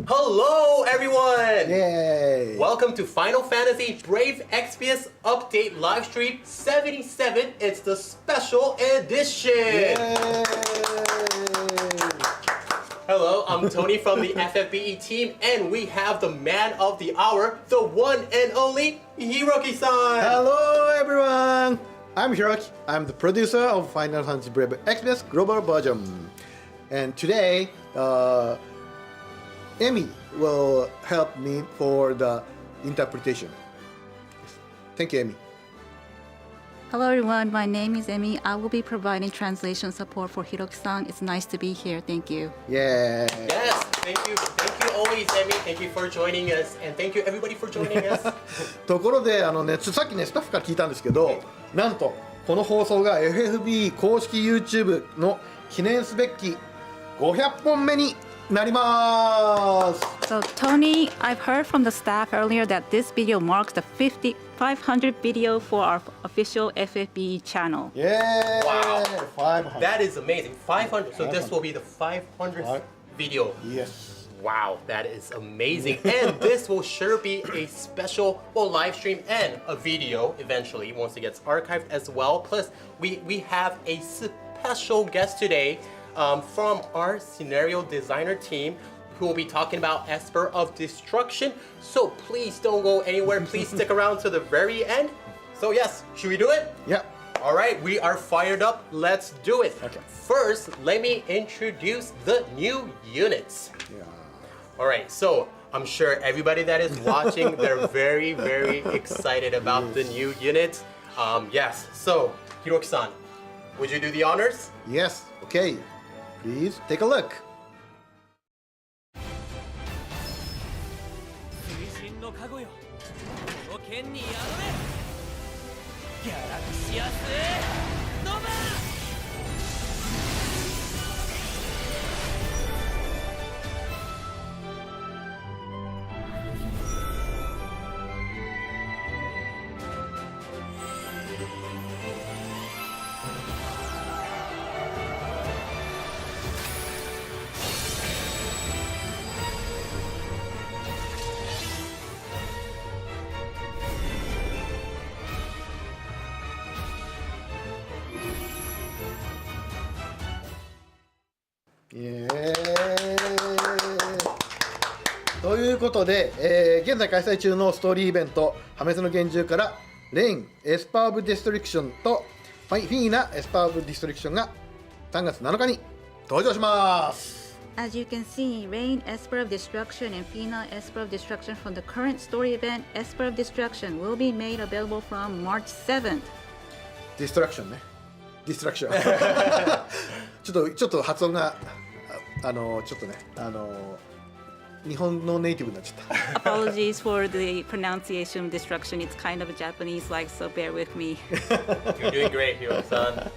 Hello everyone! Yay! Welcome to Final Fantasy Brave Exvius Update Livestream 77. It's the special edition! Yay! Hello, I'm Tony from the FFBE team, and we have the man of the hour, the one and only Hiroki-san! Hello everyone! I'm Hiroki. I'm the producer of Final Fantasy Brave Exvius Global Version. And today, Emi will help me for the interpretation. Thank you, Emi. Hello everyone, my name is Emi. I will be providing translation support for Hiroki-san. It's nice to be here. Thank you. Yeah. Yes, thank you always, Emi. Thank you for joining us, and thank you everybody for joining us. ところでさっきねスタッフから聞いたんですけど、なんとこの放送が FFBE 公式 YouTube の記念すべき500本目になります。 So Tony, I've heard from the staff earlier that this video marks the 500 video for our official FFBE channel. Yeah. Wow. 500. That is amazing. 500. So this will be the 500th video. Yes. Wow, that is amazing. And this will sure be a special live stream and a video eventually once it gets archived as well. Plus, we have a special guest today from our scenario designer team who will be talking about Esper of Destruction. So please don't go anywhere. Please stick around to the very end. So yes, should we do it? Yeah. All right, we are fired up. Let's do it. Okay. First, let me introduce the new units. Yeah. All right, so I'm sure everybody that is watching, they're very, very excited about the new units. Yes, so Hiroki-san, would you do the honors? Yes. Okay. Please take a look. 水神の加護よ、この剣に宿れ。ギャラクシアスノバ。イエーイということで、現在開催中のストーリーイベント破滅の幻獣からレイン、エスパー・オブ・ディストリクションとフィーナ、エスパー・オブ・ディストリクションが3月7日に登場します。 As you can see, Rain, Esper of Destruction, and Fina, Esper of Destruction from the current story event, Esper of Destruction, will be made available from March 7th. ディストラクションね。ディストラクション。ちょっと発音がちょっとね日本のネイティブになっちゃった。Apologies for the pronunciation of destruction. It's kind of Japanese-like, so bear with me. You're doing great, Hiroki-san.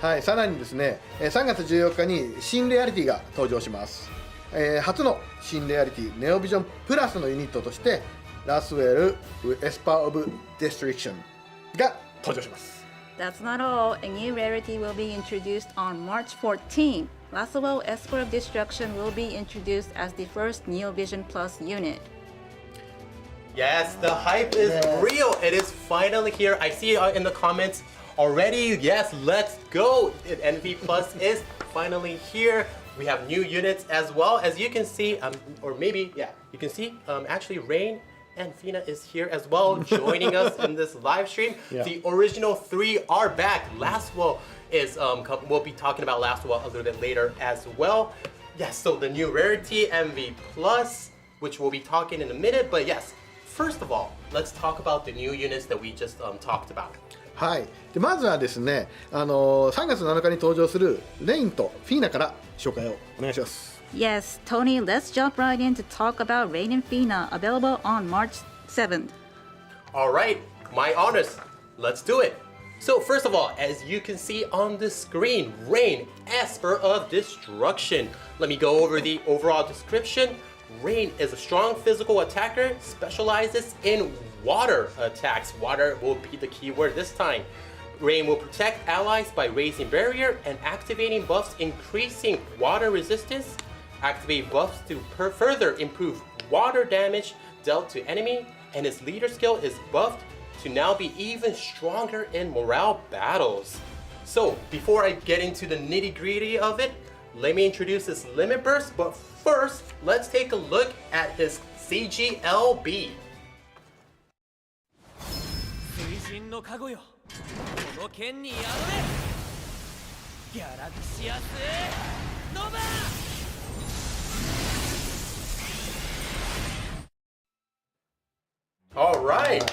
はい、さらにですね、3月14日に新レアリティが登場します。初の新レアリティネオビジョンプラスのユニットとしてラスウェル、エスパー・オブ・デストリクションが登場します。 That's not all. A new rarity will be introduced on March 14th. Lasswell, Esper of Destruction will be introduced as the first Neo Vision Plus unit. Yes, the hype is real. It is finally here. I see it in the comments already. Yes, let's go. NV Plus is finally here. We have new units as well. As you can see, or maybe, yeah, you can see actually Rain and Fina is here as well, joining us in this live stream. Yeah. The original three are back. Lasswell is, we'll be talking about Lasswell a little bit later as well. Yes, so the new Rarity, MV Plus, which we'll be talking in a minute, but yes, first of all, let's talk about the new units that we just talked about. はい、でまずはですね、3月7日に登場するレインとフィーナから紹介をお願いします。 Yes, Tony, let's jump right in to talk about Rain and Fina, available on March 7th. All right, my honors, let's do it. So first of all, as you can see on the screen, Rain, Esper of Destruction. Let me go over the overall description. Rain is a strong physical attacker, specializes in water attacks. Water will be the key word this time. Rain will protect allies by raising barrier and activating buffs, increasing water resistance. activate buffs to further improve water damage dealt to enemy, and his leader skill is buffed to now be even stronger in morale battles. So before I get into the nitty-gritty of it, let me introduce his limit burst, but first let's take a look at his CGLB. 水神の加護よこの剣に宿れギャラクシアスノバ All right.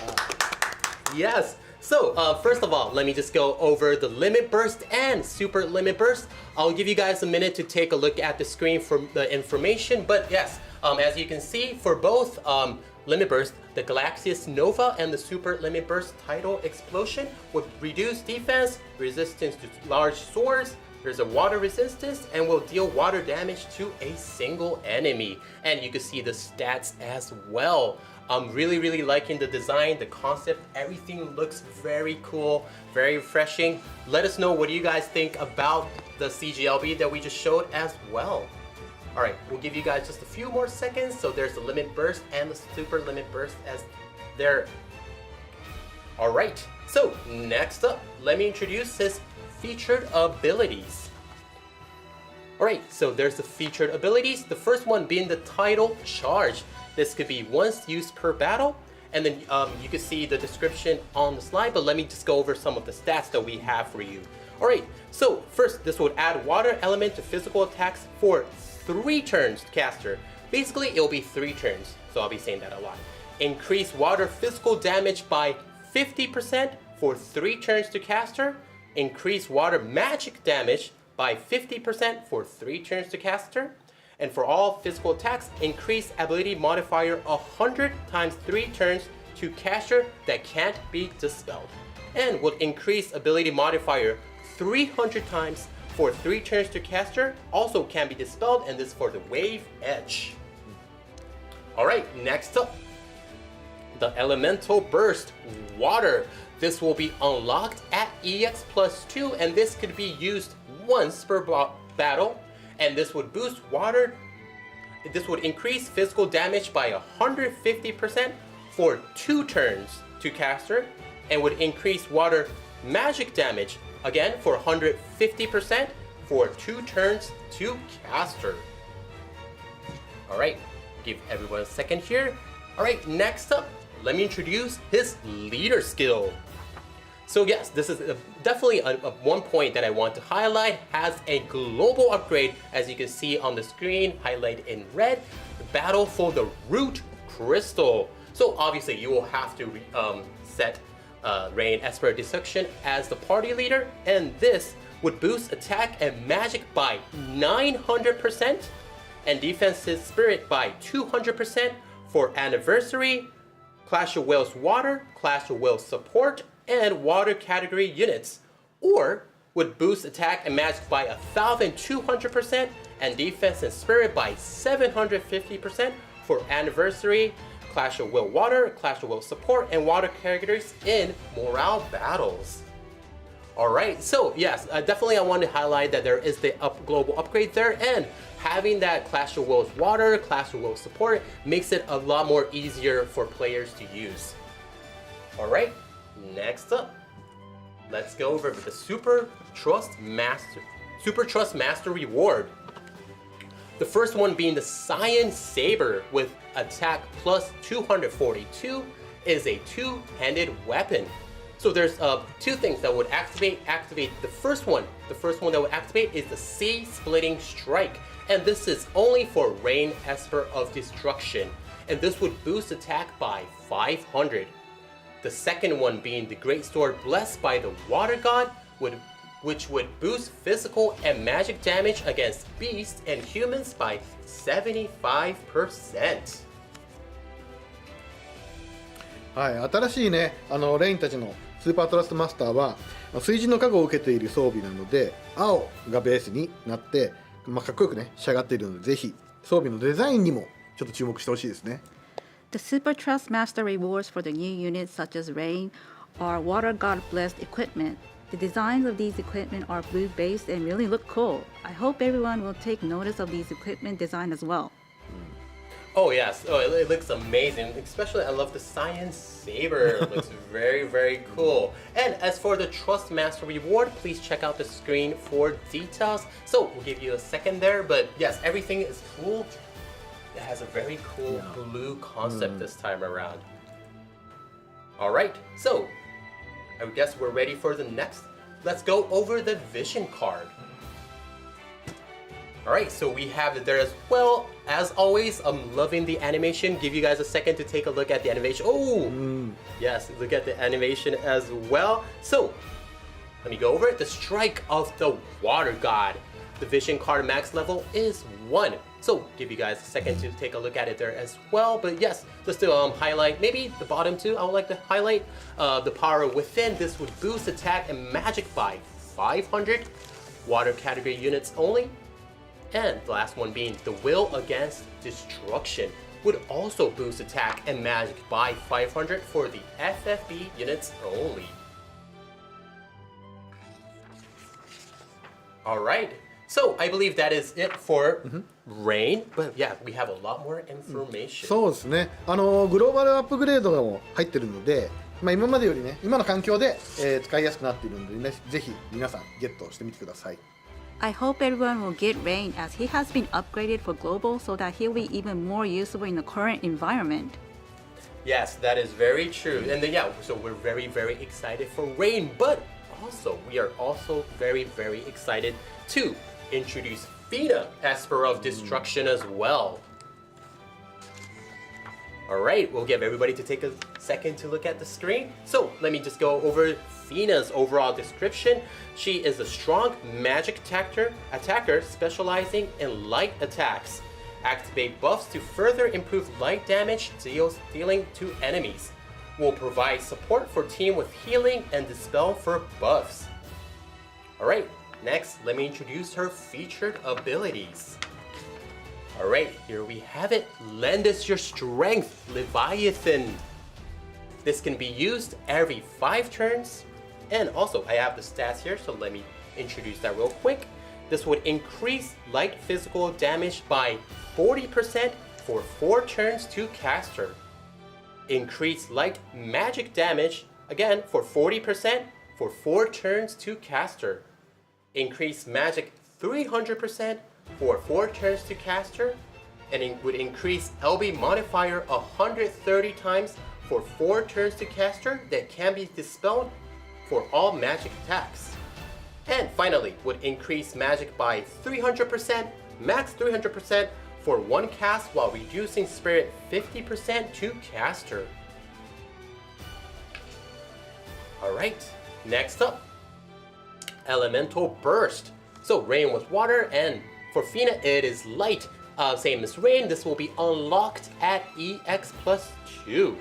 Yes. So first of all, let me just go over the limit burst and super limit burst. I'll give you guys a minute to take a look at the screen for the information. But yes, as you can see, for both limit burst, the Galaxius Nova and the super limit burst tidal explosion would reduce defense, resistance to large swords. There's a water resistance and will deal water damage to a single enemy. And you can see the stats as well. I'm really liking the design, the concept, everything looks very cool, very refreshing. Let us know what do you guys think about the CGLB that we just showed as well. All right, we'll give you guys just a few more seconds. So there's the limit burst and the super limit burst as there. All right, so next up, let me introduce his featured abilities. All right, so there's the featured abilities. The first one being the tidal charge. This could be once used per battle, and then you can see the description on the slide, but let me just go over some of the stats that we have for you. All right, so first, this would add water element to physical attacks for 3 turns to caster. Basically, it'll be 3 turns, so I'll be saying that a lot. Increase water physical damage by 50% for 3 turns to caster. Increase water magic damage by 50% for 3 turns to caster. And for all physical attacks, increase ability modifier 100 times 3 turns to caster that can't be dispelled. And would increase ability modifier 300 times for 3 turns to caster, also can be dispelled, and this for the wave edge. Alright, next up, the elemental burst, water. This will be unlocked at EX plus 2, and this could be used once per battle. And this would boost water. This would increase physical damage by 150% for 2 turns to caster, and would increase water magic damage again for 150% for 2 turns to caster. All right, give everyone a second here. All right, next up, let me introduce his leader skill. So yes, this is definitely one point that I want to highlight. Has a global upgrade, as you can see on the screen, highlighted in red. The battle for the root crystal. So obviously you will have to set Rain Esper of Destruction as the party leader, and this would boost attack and magic by 900% and defensive spirit by 200% for Anniversary, Clash of Whales Water, Clash of Whales Support, and water category units, or would boost attack and magic by 1,200% and defense and spirit by 750% for Anniversary, Clash of Will Water, Clash of Will Support, and water categories in morale battles. Alright, so yes, definitely I want to highlight that there is the global upgrade there, and having that Clash of Wills Water, Clash of Wills Support makes it a lot more easier for players to use. Alright. Next up, let's go over the Super Trust Master reward. The first one being the Science Saber with attack plus 242 is a 2-handed weapon. So there's 2 things that would activate the first one. The first one that would activate is the Sea Splitting Strike, and this is only for Rain Esper of Destruction, and this would boost attack by 500. The second one being the Great Sword Blessed by the Water God, which would boost physical and magic damage against beasts and humans by 75%. はい、新しいね、レインたちのスーパートラストマスターは水神の加護を受けている装備なので、青がベースになって、かっこよくね仕上がっているので、ぜひ装備のデザインにもちょっと注目してほしいですね。The Super Trust Master rewards for the new units such as Rain or Water God Blessed equipment. The designs of these equipment are blue-based and really look cool. I hope everyone will take notice of these equipment design as well. Oh yes, it looks amazing. Especially I love the Science Saber. It looks very, very cool. And as for the Trust Master reward, please check out the screen for details. So we'll give you a second there, but yes, everything is cool. It has a very cool blue concept this time around. Alright, so I guess we're ready for the next. Let's go over the vision card. Alright, so we have it there as well. As always, I'm loving the animation. Give you guys a second to take a look at the animation. Oh! Yes, look at the animation as well. So, let me go over it. The Strike of the Water God. The vision card max level is 1. So, give you guys a second to take a look at it there as well. But yes, just to highlight, maybe the bottom two, I would like to highlight the power within. This would boost attack and magic by 500. Water category units only. And the last one being the Will Against Destruction would also boost attack and magic by 500 for the FFBE units only. Alright, so I believe that is it for Rain, but yeah, we have a lot more information. そうですね。グローバルアップグレードも入ってるので、今までよりね、今の環境で、使いやすくなっているのでね、ぜひ皆さんゲットしてみてください。I hope everyone will get Rain as he has been upgraded for global so that he'll be even more usable in the current environment. Yes, that is very true. And then yeah, so we're very, very excited for Rain, but also we are also very, very excited to introduce Fina, Esper of Destruction as well. Alright, we'll give everybody to take a second to look at the screen. So let me just go over Fina's overall description. She is a strong magic attacker specializing in light attacks. Activate buffs to further improve light damage dealing to enemies. Will provide support for team with healing and dispel for buffs. Alright, next let me introduce her featured abilities. Alright, here we have it. Lend us your strength, Leviathan. This can be used every 5 turns. And also, I have the stats here, so let me introduce that real quick. This would increase light physical damage by 40% for 4 turns to caster. Increase light magic damage, again, for 40% for 4 turns to caster. Increase magic 300% for 4 turns to caster, and it would increase LB modifier 130 times for 4 turns to caster that can be dispelled for all magic attacks. And finally, would increase magic by 300%, max 300% for 1 cast while reducing spirit 50% to caster. Alright, next up, Elemental Burst. So Rain with water, and for Fina it is light. Same as Rain, this will be unlocked at EX plus 2.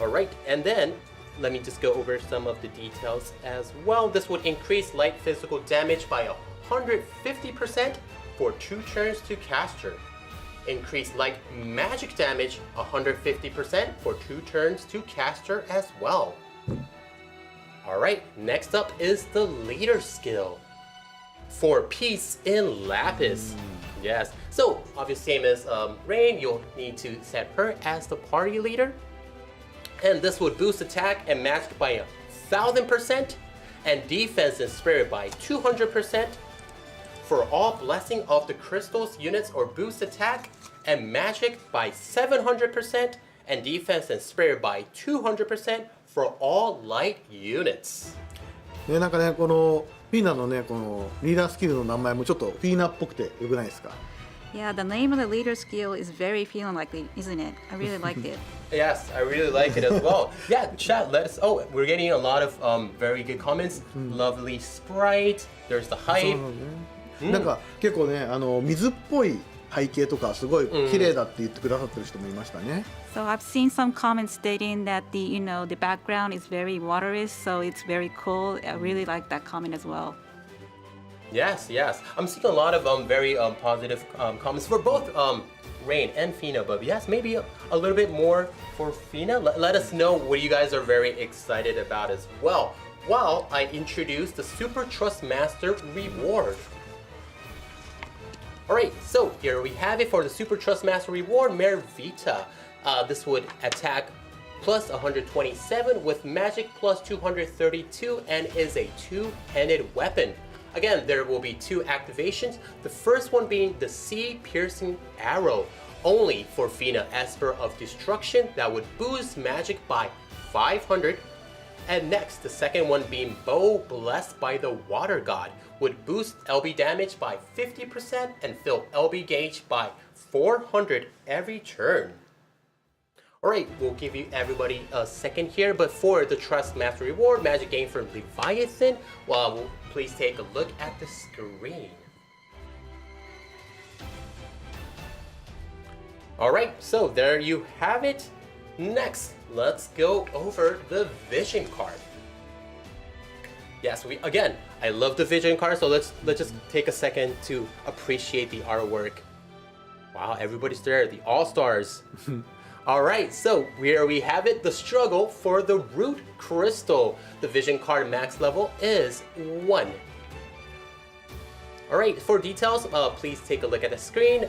Alright, and then let me just go over some of the details as well. This would increase light physical damage by 150% for 2 turns to caster. Increase light magic damage 150% for 2 turns to caster as well. Alright, next up is the leader skill. For Peace in Lapis. Yes, so obviously same as Rain, you'll need to set her as the party leader. And this would boost attack and magic by 1000% and defense and spirit by 200%. For all Blessing of the Crystals units or boost attack and magic by 700% and defense and spirit by 200% for all light units. ね、なんかね、このフィーナのね、このリーダースキルの名前もちょっとフィーナっぽくてよくないですか? Yeah, the name of the leader skill is very feeling like it, isn't it? I really liked it. Yes, I really like it as well. Yeah, chat, let us. Oh, we're getting a lot of very good comments. Lovely sprite. There's the hype. なんか結構ね、水っぽい背景とかすごい綺麗だって言ってくださってる人もいましたね。So I've seen some comments stating that the the background is very watery, so it's very cool. I really like that comment as well. Yes, yes. I'm seeing a lot of very positive comments for both Rain and Fina, but yes, maybe a little bit more for Fina. Let us know what you guys are very excited about as well. while I introduce the Super Trust Master reward. Alright, so here we have it for the Super Trust Master reward, Mare Vita. This would attack plus 127 with magic plus 232 and is a two-handed weapon. Again, there will be two activations. The first one being the Sea-Piercing Arrow, only for Fina Esper of Destruction, that would boost magic by 500. And next, the second one being Bow Blessed by the Water God, would boost LB damage by 50% and fill LB gauge by 400 every turn. Alright, we'll give you everybody a second here, but for the Trust Master reward, magic gain from Leviathan, well, please take a look at the screen. Alright, so there you have it. Next, let's go over the vision card. Yes, I love the vision card, so let's just take a second to appreciate the artwork. Wow, everybody's there, the all-stars. Alright, so here we have it, the struggle for the Root Crystal. The vision card max level is 1. Alright, for details, please take a look at the screen.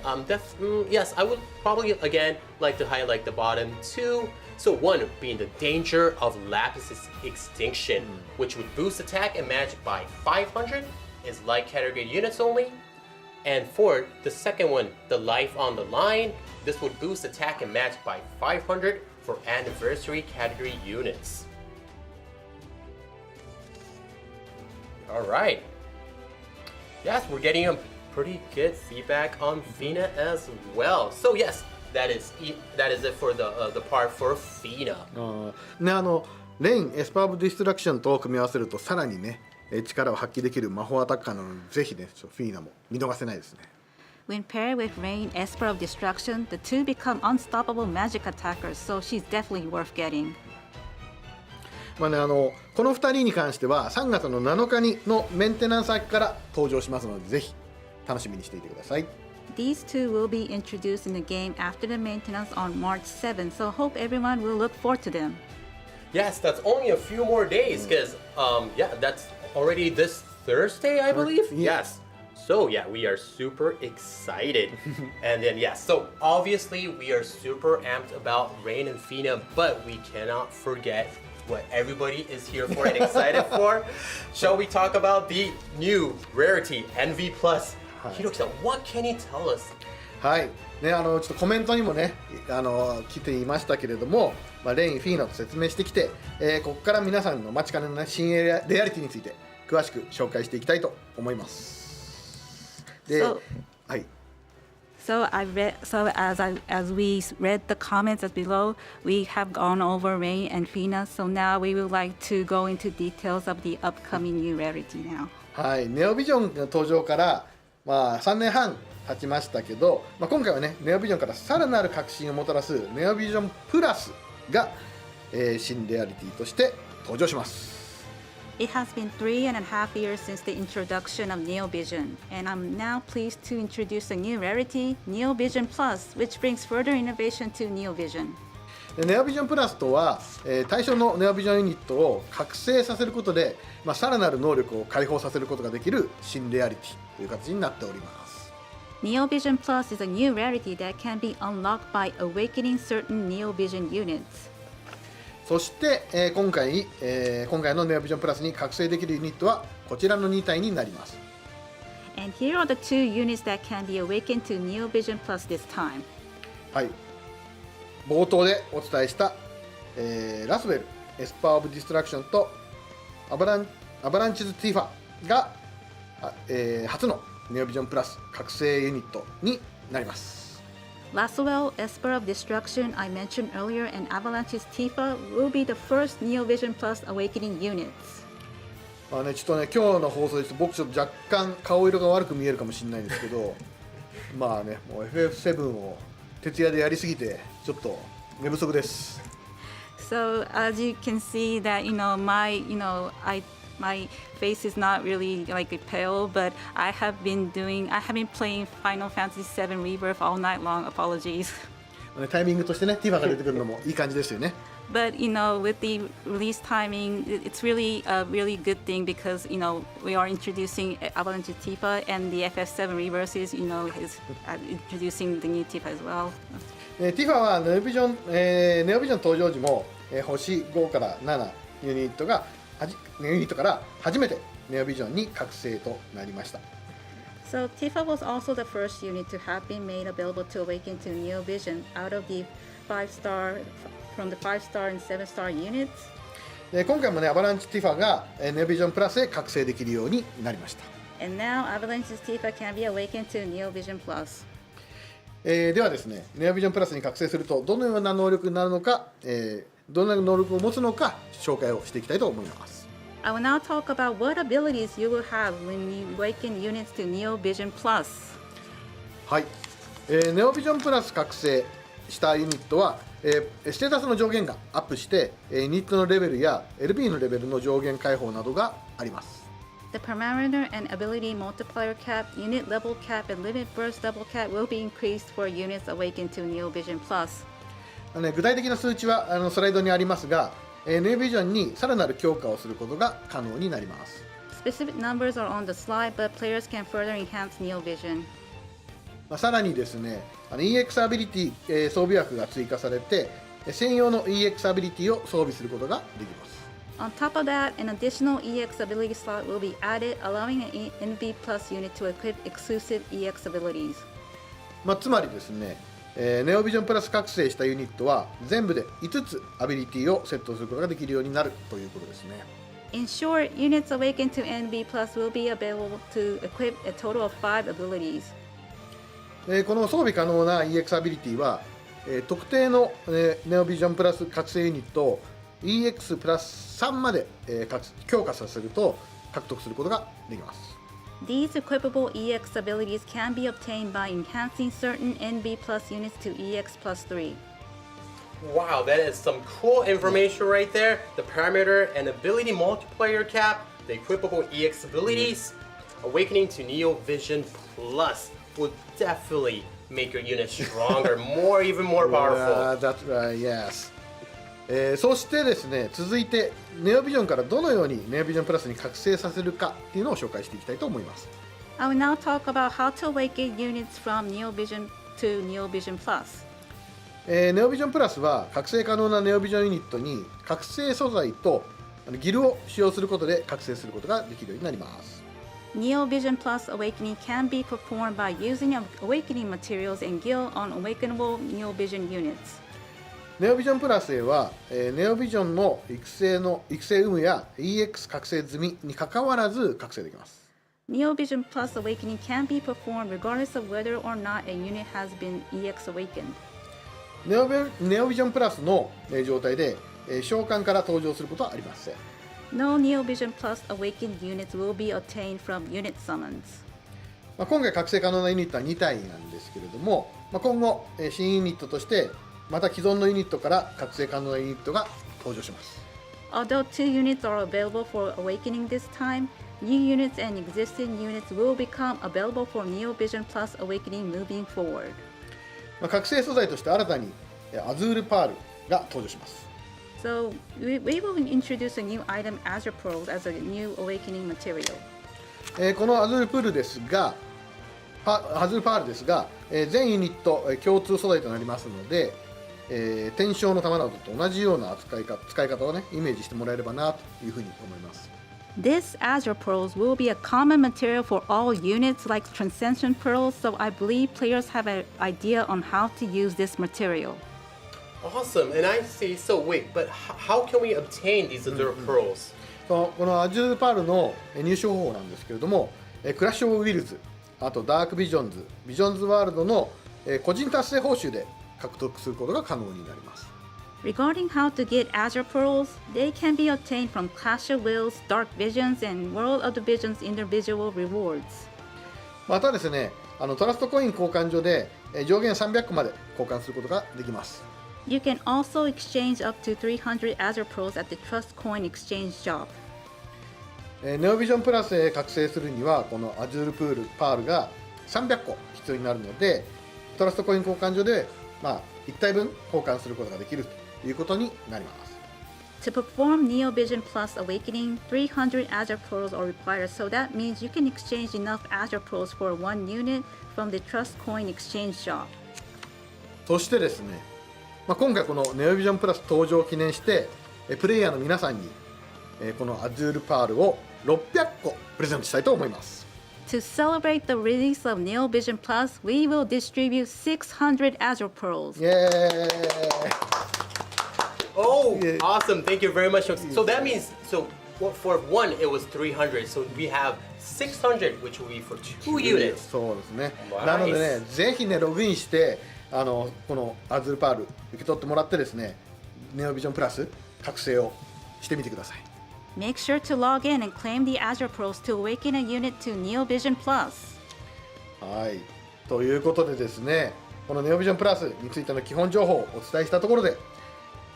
Yes, I would probably, again, like to highlight the bottom two. So 1 being the danger of Lapis' extinction, which would boost attack and magic by 500, is light category units only. And for the second one, the life on the line, this would boost attack and magic by 500 for anniversary category units. Alright. Yes, we're getting a pretty good feedback on Fina as well. So yes, that is it for the part for Fina. ね、レイン、エスパー・オブ・ディストラクションと組み合わせるとさらにね、力を発揮できる魔法アタッカーなので、ぜひね、フィーナも見逃せないですね。When paired with Rain, Esper of Destruction, the two become unstoppable magic attackers, so she's definitely worth getting. まあね、この2人に関しては3月の7日のメンテナンス明けから登場しますので、ぜひ楽しみにしていてください。These two will be introduced in the game after the maintenance on March 7th, so hope everyone will look forward to them. Yes, that's only a few more days, because yeah, that's already this Thursday, I believe. Yes. So yeah, we are super excited. And then yes, so obviously we are super amped about Rain and Fina, but we cannot forget what everybody is here for and excited for. Shall we talk about the new Rarity NV Plus? Hiroki-san, what can you tell us? はい、ね、ちょっとコメントにもね、来ていましたけれども、レイン、フィーナと説明してきて、ここから皆さんの待ちかねの、ね、新レアリティについて詳しく紹介していきたいと思います。で、はい。So as we read the comments as below, we have gone over Rain and Fina. So now we would like to go into details of the upcoming new Rarity now. はい、ネオビジョンの登場から3年半経ちましたけど、今回はね、ネオビジョンからさらなる革新をもたらすネオビジョンプラスが、新レアリティとして登場します。It has been 3.5 years since the introduction of Neo Vision, and I'm now pleased to introduce a new rarity, Neo Vision Plus, which brings further innovation to Neo Vision. ネオビジョンプラスとは、対象のネオビジョンユニットを覚醒させることで、さらなる能力を解放させることができる新レアリティという形になっております。Neo Vision Plus is a new rarity that can be unlocked by awakening certain Neo Vision units. そして、今回のネオビジョンプラスに覚醒できるユニットはこちらの2体になります。And here are the two units that can be awakened to Neo Vision Plus this time. はい。冒頭でお伝えした、ラスウェル、エスパー・オブ・ディストラクションとアバランチズ・ティファが、初のネオビジョンプラス覚醒ユニットになります。Lasswell, Esper of Destruction I mentioned earlier, and Avalanche's Tifa will be the first Neo Vision Plus awakening units. ちょっとね、今日の放送で僕ちょっと若干顔色が悪く見えるかもしれないんですけどもう FF7 を徹夜でやりすぎてちょっと寝不足です。 So as you can see that my face is not really like pale, but I have been playing Final Fantasy VII Rebirth all night long. Apologies. タイミングとしてね、ティファが出てくるのもいい感じですよね。But with the release timing, it's really a really good thing because we are introducing Avalanche Tifa, and the FF7 Reverses is introducing the new Tifa as well. ティファはネオビジョン登場時も、星5から7ユニットから初めてネオビジョンに覚醒となりました。 So Tifa was also the first unit to have been made available to awaken to Neo Vision out of the 5-star and 7-star units. 今回もね、アバランチティファがネオビジョンプラスへ覚醒できるようになりました。 And now Avalanche's Tifa can be awakened to Neo Vision Plus. ではですね、ネオビジョンプラスに覚醒するとどのような能力になるのか、どんな能力を持つのか紹介をしていきたいと思います。 I will now talk about what abilities you will have when you awaken units to Neo Vision Plus. はい、ネオビジョンプラス覚醒したユニットは、ステータスの上限がアップして、ユニットのレベルや LB のレベルの上限解放などがあります。 The parameter and ability multiplier cap, unit level cap, and limit burst double cap will be increased for units awakened to Neo Vision Plus. 具体的な数値はスライドにありますが、ネオビジョンにさらなる強化をすることが可能になります。 Specific numbers are on the slide, but players can further enhance Neo Vision. さらにですね、EX アビリティ、装備枠が追加されて、専用の EX アビリティを装備することができます。 On top of that, an additional EX ability slot will be added, allowing an NV Plus unit to equip exclusive EX abilities. つまりですね、ネオビジョンプラス覚醒したユニットは全部で5つアビリティをセットすることができるようになるということですね。 In short, units awakened to NV Plus will be available to equip a total of 5 abilities. この装備可能な EX アビリティは、特定の、ネオビジョンプラス覚醒ユニットを EX プラス3まで、強化させると獲得することができます。 These equipable EX abilities can be obtained by enhancing certain NV Plus units to EX Plus 3. Wow, that is some cool information right there. The parameter and ability multiplier cap, the equipable EX abilities, awakening to Neo Vision Plus will definitely make your unit stronger, even more powerful. That's right, yes. そしてですね、続いてネオビジョンからどのようにネオビジョンプラスに覚醒させるかっていうのを紹介していきたいと思います。 I will now talk about how to awaken units from Neo Vision to Neo Vision Plus. ネオビジョンプラスは覚醒可能なネオビジョンユニットに覚醒素材とギルを使用することで覚醒することができるようになります。 Neo Vision Plus awakening can be performed by using awakening materials and gil on awakenable Neo Vision units. ネオビジョンプラスへは、ネオビジョンの育成有無や EX 覚醒済みにかかわらず覚醒できます。 Neo Vision Plus awakening can be performed regardless of whether or not a unit has been EX awakened. ネオビジョンプラスの状態で、召喚から登場することはありません。 No Neo Vision Plus awakened units will be obtained from unit summons. 今回覚醒可能なユニットは2体なんですけれども、今後、新ユニットとしてまた既存のユニットから覚醒可能なユニットが登場します。 Although 2 units are available for awakening this time, new units and existing units will become available for Neo Vision Plus awakening moving forward. 覚醒素材として新たにアズールパールが登場します。 So we will introduce a new item, Azure Pearls, as a new awakening material. このアズールプールですが、アズールパールですが、全ユニット共通素材となりますので、天正の玉などと同じような使い方をね、イメージしてもらえればなというふうに思います。 This Azure Pearls will be a common material for all units like Transcension Pearls, so I believe players have an idea on how to use this material. Awesome, and I see. So wait, but how can we obtain these Azure Pearls? このアジュールパールの入手方法なんですけれども、クラッシュ・オブ・ウィルズ、あとダーク・ビジョンズ、ビジョンズ・ワールドの個人達成報酬で獲得することが可能になります。 Regarding how to get Azure Pearls, they can be obtained from Clash of Wills, Dark Visions, and World of the Visions individual rewards. またですね、トラストコイン交換所で上限300個まで交換することができます。 You can also exchange up to 300 Azure Pearls at the Trust Coin Exchange shop. ネオビジョンプラスへ覚醒するにはこのアジュールパールが300個必要になるので、トラストコイン交換所で、1体分交換することができるということになります。 To perform Neo Vision Plus Awakening, 300 Azure Pearls are required, so that means you can exchange enough Azure Pearls for one unit from the Trust Coin Exchange Shop. そしてですね、今回このネオビジョンプラス登場を記念してプレイヤーの皆さんにこのアズールパールを600個プレゼントしたいと思います。 To celebrate the release of Neo Vision Plus, we will distribute 600 Azure Pearls. イエーイ Oh, Yeah. awesome. Thank you very much. So that means, so for one, it was 300. So we have 600, which will be for 2 units. そうですね。 Nice. なのでね、ぜひねログインしてこのアズールパール受け取ってもらってですね、ネオビジョンプラス覚醒をしてみてください。 Make sure to log in and claim the Azure Pearls to awaken a unit to Neo Vision Plus. はい。ということでですね、このネオビジョンプラスについての基本情報をお伝えしたところで、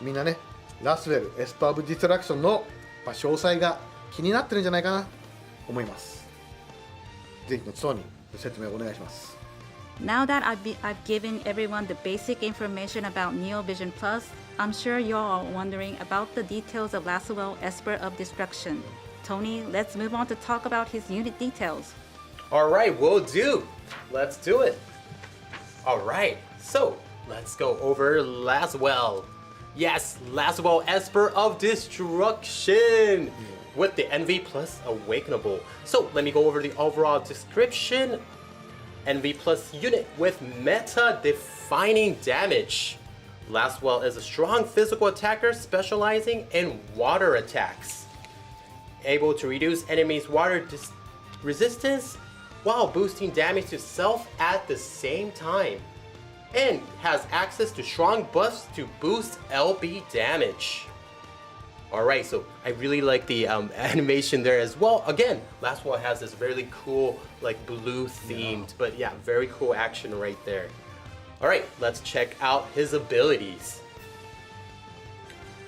みんなね、ラスウェル、エスパー・オブ・ディストラクションの詳細が気になってるんじゃないかなと思います。ぜひのつに説明をお願いします。 Now that I've given everyone the basic information about Neo Vision Plus, I'm sure you're all wondering about the details of Lasswell, Esper of Destruction. Tony, let's move on to talk about his unit details. All right, will do. Let's do it. All right, so let's go over Lasswell. Yes, Lasswell, Esper of Destruction with the NV plus Awakenable. So let me go over the overall description. NV plus unit with meta defining damage. Lasswell is a strong physical attacker specializing in water attacks. Able to reduce enemies' water resistance while boosting damage to self at the same time. And has access to strong buffs to boost LB damage. Alright, so I really like the animation there as well. Again, Lasswell has this really cool, like blue themed, but yeah, very cool action right there. Alright, let's check out his abilities.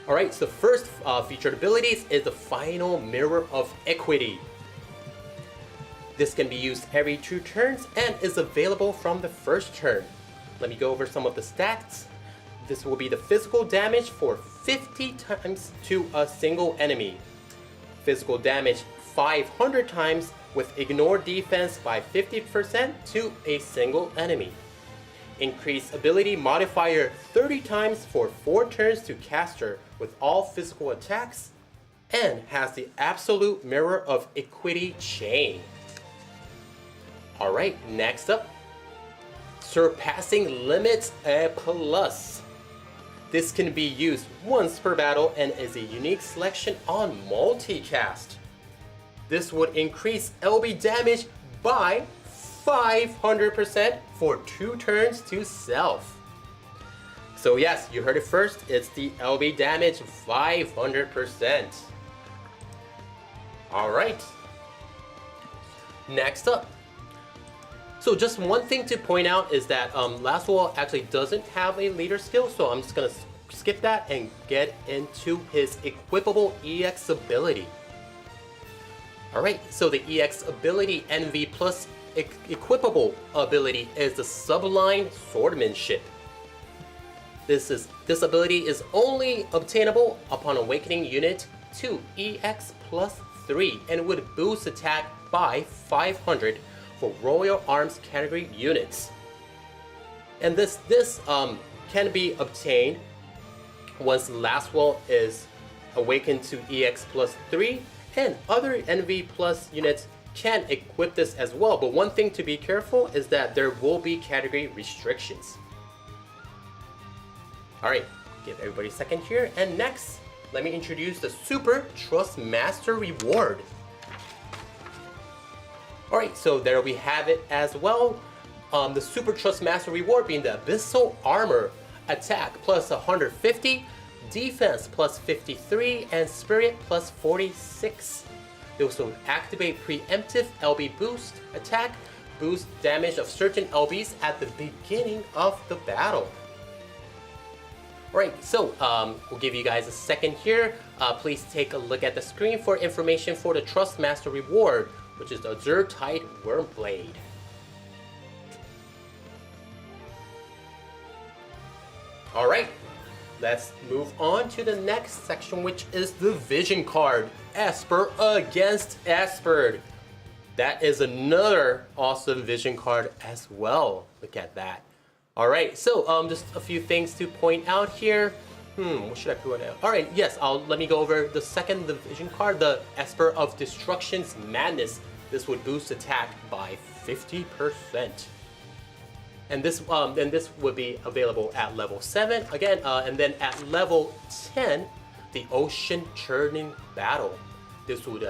Alright, so first featured abilities is the Final Mirror of Equity. This can be used every 2 turns and is available from the first turn. Let me go over some of the stats. This will be the physical damage for 50 times to a single enemy. Physical damage 500 times with ignore defense by 50% to a single enemy. Increase ability modifier 30 times for 4 turns to caster with all physical attacks. And has the absolute mirror of equity chain. Alright, next up. Surpassing Limits Plus. This can be used once per battle and is a unique selection on multicast. This would increase LB damage by 500% for 2 turns to self. So yes, you heard it first, it's the LB damage 500%. Alright. Next up. So just one thing to point out is that Lasswell actually doesn't have a leader skill, so I'm just gonna skip that and get into his equipable EX ability. Alright, so the EX ability NV plus equipable ability is the Sublime Swordmanship. This ability is only obtainable upon awakening unit to EX plus 3 and would boost attack by 500 for Royal Arms category units. And this can be obtained once Lasswell is awakened to EX plus 3, and other NV plus units can equip this as well. But one thing to be careful is that there will be category restrictions. Alright, give everybody a second here, and next, let me introduce the Super Trust Master Reward. Alright, so there we have it as well. The Super Trust Master Reward being the Abyssal Armor attack plus 150, defense plus 53, and spirit plus 46. They also activate preemptive LB boost attack, boost damage of certain LBs at the beginning of the battle. Alright, so we'll give you guys a second here. Please take a look at the screen for information for the Trust Master Reward, which is the Azure Tide Wormblade. All right, let's move on to the next section, which is the vision card. Esper against Esper. That is another awesome vision card as well. Look at that. All right, so just a few things to point out here. What should I put out? All right, yes, let me go over the second vision card, the Esper of Destruction's Madness. This would boost attack by 50%. And this would be available at level 7 again, and then at level 10, the Ocean Churning Battle. This would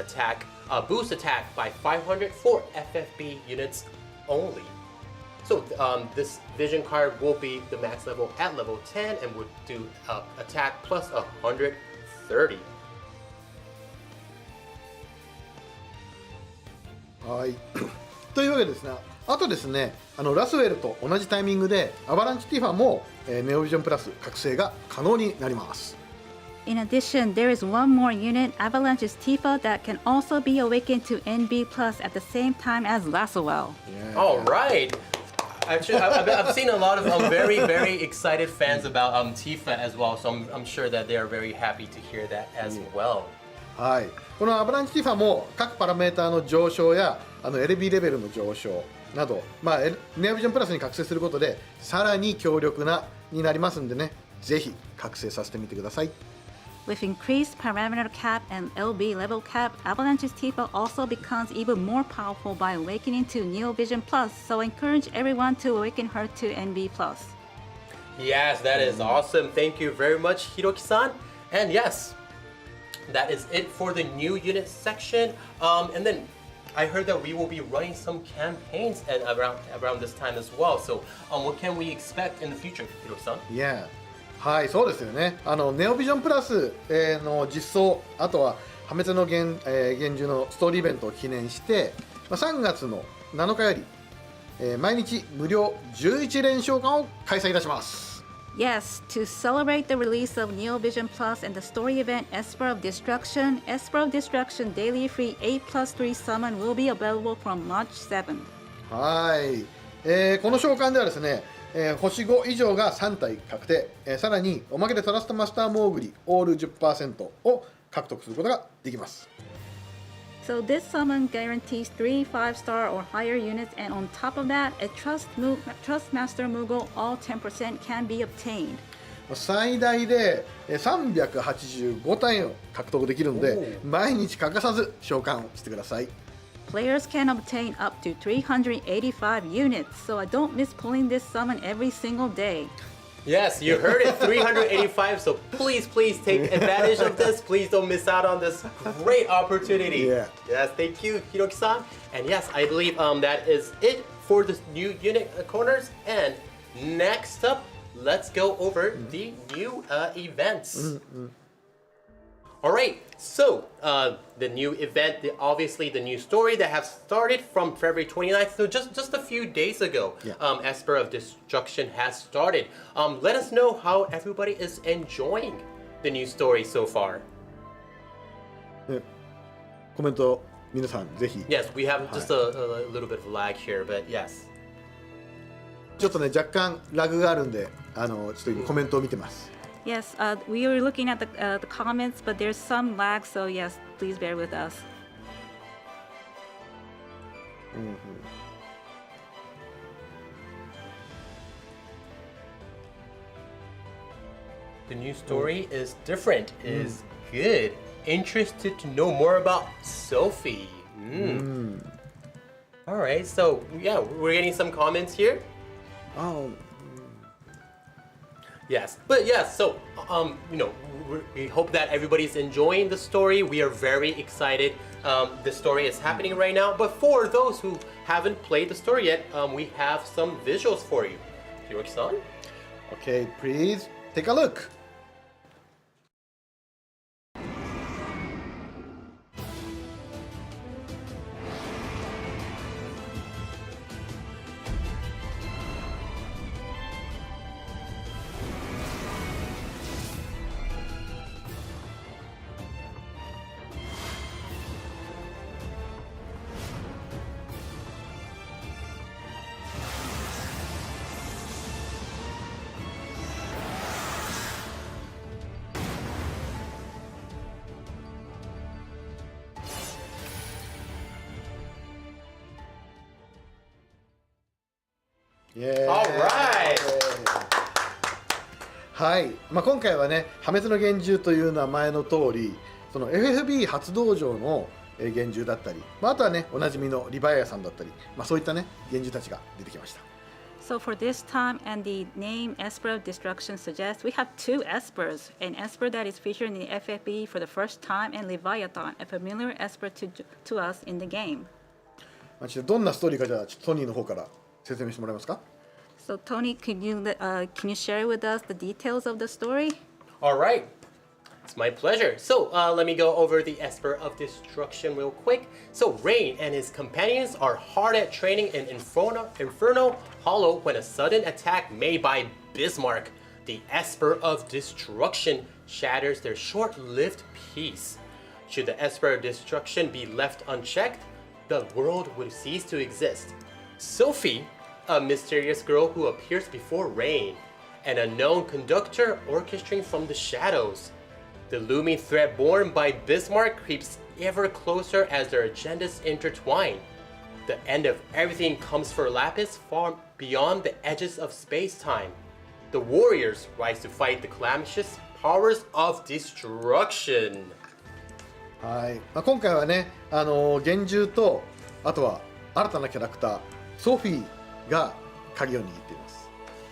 boost attack by 500 for FFBE units only. So this vision card will be the max level at level 10 and would do attack plus 130. はい。というわけでですね、あとですね、ラスウェルと同じタイミングでアバランチティファも、ネオビジョンプラス覚醒が可能になります。In addition, there is one more unit, Avalanche's Tifa, that can also be awakened to NB Plus at the same time as Lasswell. Yeah. All right. Actually, I've seen a lot of very, very excited fans about Tifa as well, so I'm sure that they are very happy to hear that as well. はい。このアバランチティファも各パラメーターの上昇やLB レベルの上昇など、ネオビジョンプラスに覚醒することでさらに強力になりますんでね、ぜひ覚醒させてみてください。With increased parameter cap and LB level cap, Avalanche's Tifa also becomes even more powerful by awakening to Neo Vision Plus, so encourage everyone to awaken her to NB Plus. Yes, that is awesome. Thank you very much, Hiroki-san. And yes, that is it for the new unit section. And then I heard that we will be running some campaigns around this time as well. So what can we expect in the future, Hiroki-san? Yeah. はい、そうですよね。ネオビジョンプラスの実装、あとは破滅の厳重のストーリーイベントを記念して、3月の7日より、毎日無料11連勝間を開催いたします。Yes, to celebrate the release of Neo Vision Plus and the story event Esper of Destruction, Esper of Destruction Daily Free 8+3 Summon will be available from March 7. はい、この召喚ではですね、星5以上が3体確定、さらにおまけでトラストマスターモーグリオール 10% を獲得することができます。So this summon guarantees 3 5-star or higher units, and on top of that, a Trust Master Moogle all 10% can be obtained. 最大で385体を獲得できるので、毎日欠かさず召喚をしてください。Players can obtain up to 385 units, so I don't miss pulling this summon every single day. Yes, you heard it, 385, so please take advantage of this. Please don't miss out on this great opportunity. Yeah. Yes, thank you, Hiroki-san. And yes, I believe that is it for the new unit corners. And next up, let's go over the new events. All right, so the new event, obviously the new story that has started from February 29th, so just a few days ago, Esper of Destruction has started. Let us know how everybody is enjoying the new story so far. コメント皆さんぜひ。 Yes, we have just a little bit of lag here, but yes. ちょっとね若干ラグがあるんで、ちょっと今コメントを見てます。Yes, we are looking at the comments, but there's some lag, so yes, please bear with us. The new story is different, is good. Interested to know more about Sophie. All right, so yeah, we're getting some comments here. Yes, but yes, so we hope that everybody's enjoying the story. We are very excited. The story is happening right now, but for those who haven't played the story yet, we have some visuals for you. Hiroki-san? Okay, please take a look. イエーイ Alright! はい、今回はね破滅の幻獣という名前の通りその FFBE 初登場の幻獣だったり、あとはねおなじみのリヴァイアさんだったり、そういったね幻獣たちが出てきました。 So for this time, and the name Esper of Destruction suggests, we have two Espers. An Esper that is featured in the FFBE for the first time, and Leviathan, a familiar Esper to us in the game. ちょっとどんなストーリーかじゃあちょっとトニーの方から説明してもらえますか？ So Tony, can you share with us the details of the story? Alright, it's my pleasure. So let me go over the Esper of Destruction real quick. So Rain and his companions are hard at training in Inferno Hollow when a sudden attack made by Bismarck, the Esper of Destruction, shatters their short-lived peace. Should the Esper of Destruction be left unchecked, the world would cease to exist. Sophie, a mysterious girl who appears before Rain, an unknown conductor orchestrating from the shadows. The looming threat borne by Bismarck creeps ever closer as their agendas intertwine. The end of everything comes for Lapis far beyond the edges of space-time. The warriors rise to fight the calamitous powers of destruction. はい、今回はね幻獣とあとは新たなキャラクターソフィーが鍵を握っています。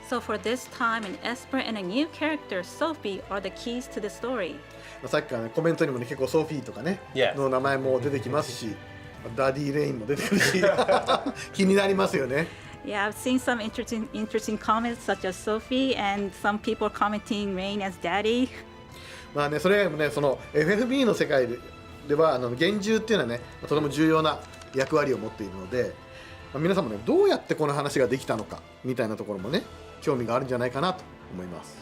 So for this time, an Esper and a new character, Sophie, are the keys to the story. さっきからねコメントにもね結構ソフィーとかね、Yes. の名前も出てきますし、ダディ・レインも出てくるし気になりますよね。 Yeah, I've seen some interesting comments such as Sophie and some people commenting Rain as Daddy. ねそれもねその FFB の世界では幻獣っていうのはねとても重要な役割を持っているので、皆さんもねどうやってこの話ができたのかみたいなところもね興味があるんじゃないかなと思います。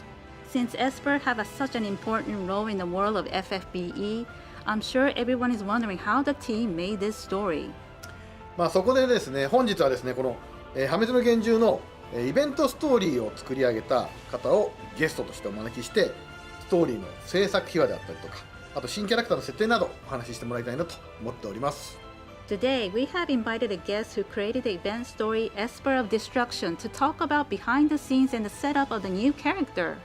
Since Esper have such an important role in the world of FFBE, I'm sure everyone is wondering how the team made this story. そこでですね本日はですねこの破滅の幻獣のイベントストーリーを作り上げた方をゲストとしてお招きしてストーリーの制作秘話であったりとかあと新キャラクターの設定などお話ししてもらいたいなと思っております。 Today, we have invited a guest who created the event story Esper of Destruction to talk about behind the scenes and the setup of the new character.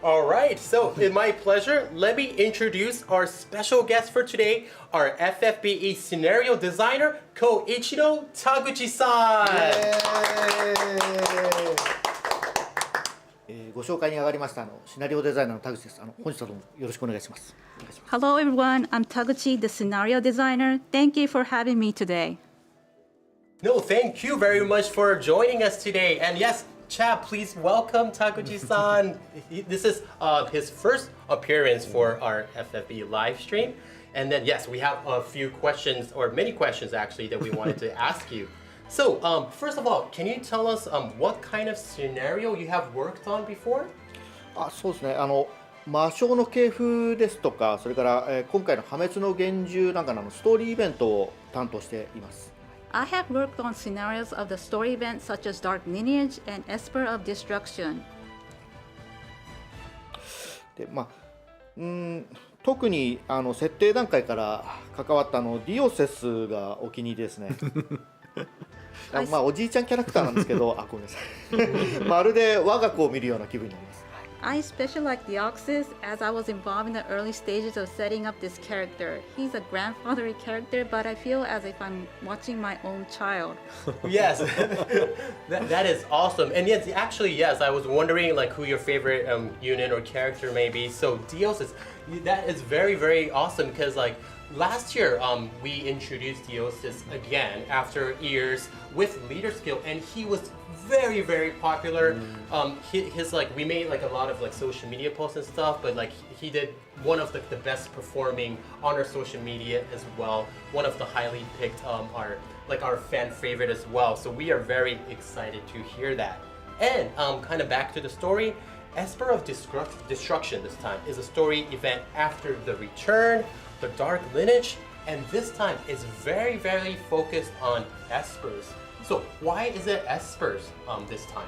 Alright, so in my pleasure, let me introduce our special guest for today, our FFBE scenario designer, Koichiro Taguchi-san. ご紹介に上がりましたシナリオデザイナーの田口です。本日はどうもよろしくお願いします。 Hello everyone, I'm Taguchi, the scenario designer. Thank you for having me today. No, thank you very much for joining us today. And yes, chat, please welcome Taguchi-san. This is his first appearance for our FFBE live stream. And then yes, we have a few questions, or many questions actually, that we wanted to ask you. So, first of all, can you tell us what kind of scenario you have worked on before? そうですね。魔性の系譜ですとか、それから、今回の破滅の幻獣なんかのストーリーイベントを担当しています。 I have worked on scenarios of the story events such as Dark Lineage and Esper of Destruction. で、特に設定段階から関わったディオセスがお気に入りですね。おじいちゃんキャラクターなんですけど、ごめんなさい。まるで我が子を見るような気分になります。 I especially like Deoxys as I was involved in the early stages of setting up this character. He's a grandfatherly character, but I feel as if I'm watching my own child. Yes, that is awesome. And yes, actually, yes, I was wondering like who your favorite unit or character may be. So Dios that is very, very awesome because like last year we introduced Diosis again after years with leader skill, and he was very, very popular. His like we made like a lot of like social media posts and stuff, but like he did one of the best performing on our social media as well. One of the highly picked our fan favorite as well. So we are very excited to hear that. And kind of back to the story. Esper of Destruction this time is a story event after the return, the Dark Lineage, and this time is very, very focused on Espers. So why is it Espers this time?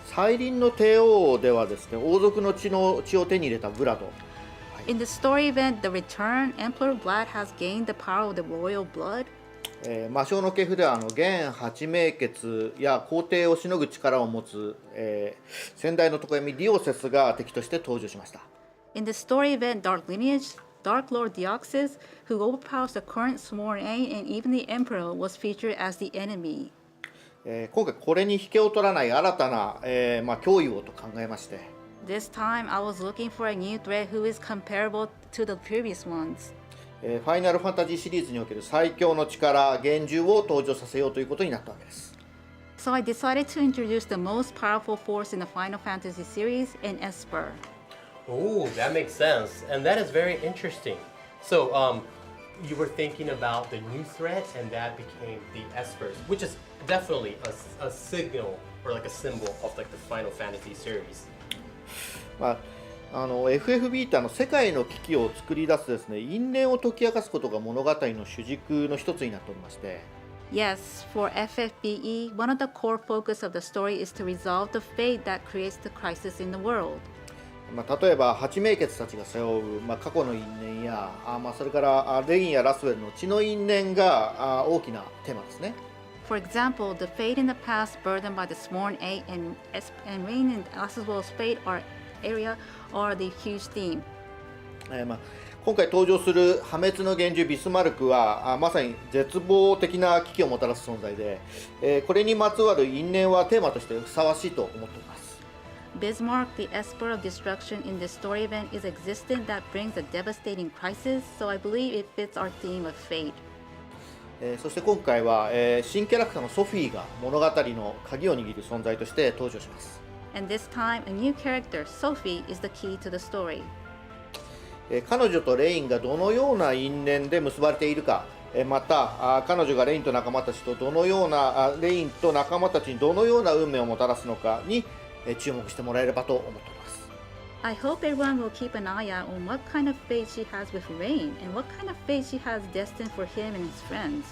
再臨の帝王ではですね、王族の血を手に入れたブラド。In the story event, The Return, Emperor Vlad has gained the power of the royal blood. 魔性の系譜では現八名血や皇帝をしのぐ力を持つ、先代の常闇ディオセスが敵として登場しました。 In the story event Dark Lineage, Dark Lord Deoxys, who overpowers the current Sworn A and even the Emperor, was featured as the enemy. 今回これに引けを取らない新たな、脅威をと考えまして、 This time, I was looking for a new threat who is comparable to the previous ones. ファイナルファンタジーシリーズにおける最強の力幻獣を登場させようということになったわけです。 So I decided to introduce the most powerful force in the Final Fantasy series, an Esper. Oh, that makes sense, and that is very interesting. So, you were thinking about the new threat, and that became the Espers, which is definitely a signal or like a symbol of like the Final Fantasy series. FFBE って世界の危機を作り出すですね、因縁を解き明かすことが物語の主軸の一つになっておりまして、 Yes, for FFBE, one of the core focus of the story is to resolve the fate that creates the crisis in the world. 例えば八名血たちが背負う、過去の因縁やそれからレインやラスウェルの血の因縁が大きなテーマですね。 For example, the fate in the past burdened by the Sworn A and Rain and Lasswell's fate are the huge theme. 今回登場する破滅の幻獣ビスマルクはまさに絶望的な危機をもたらす存在で、これにまつわる因縁はテーマとしてふさわしいと思っております。 Bismarck, the Esper of Destruction in this story event, is existent that brings a devastating crisis, so I believe it fits our theme of fate. そして今回は、新キャラクターのソフィーが物語の鍵を握る存在として登場します。 And this time, a new character, Sophie, is the key to the story. 彼女とレインがどのような因縁で結ばれているか、また彼女がレインと仲間たちとどのようなレインと仲間たちにどのような運命をもたらすのかに注目してもらえればと思っております。 I hope everyone will keep an eye out on what kind of fate she has with Rain and what kind of fate she has destined for him and his friends.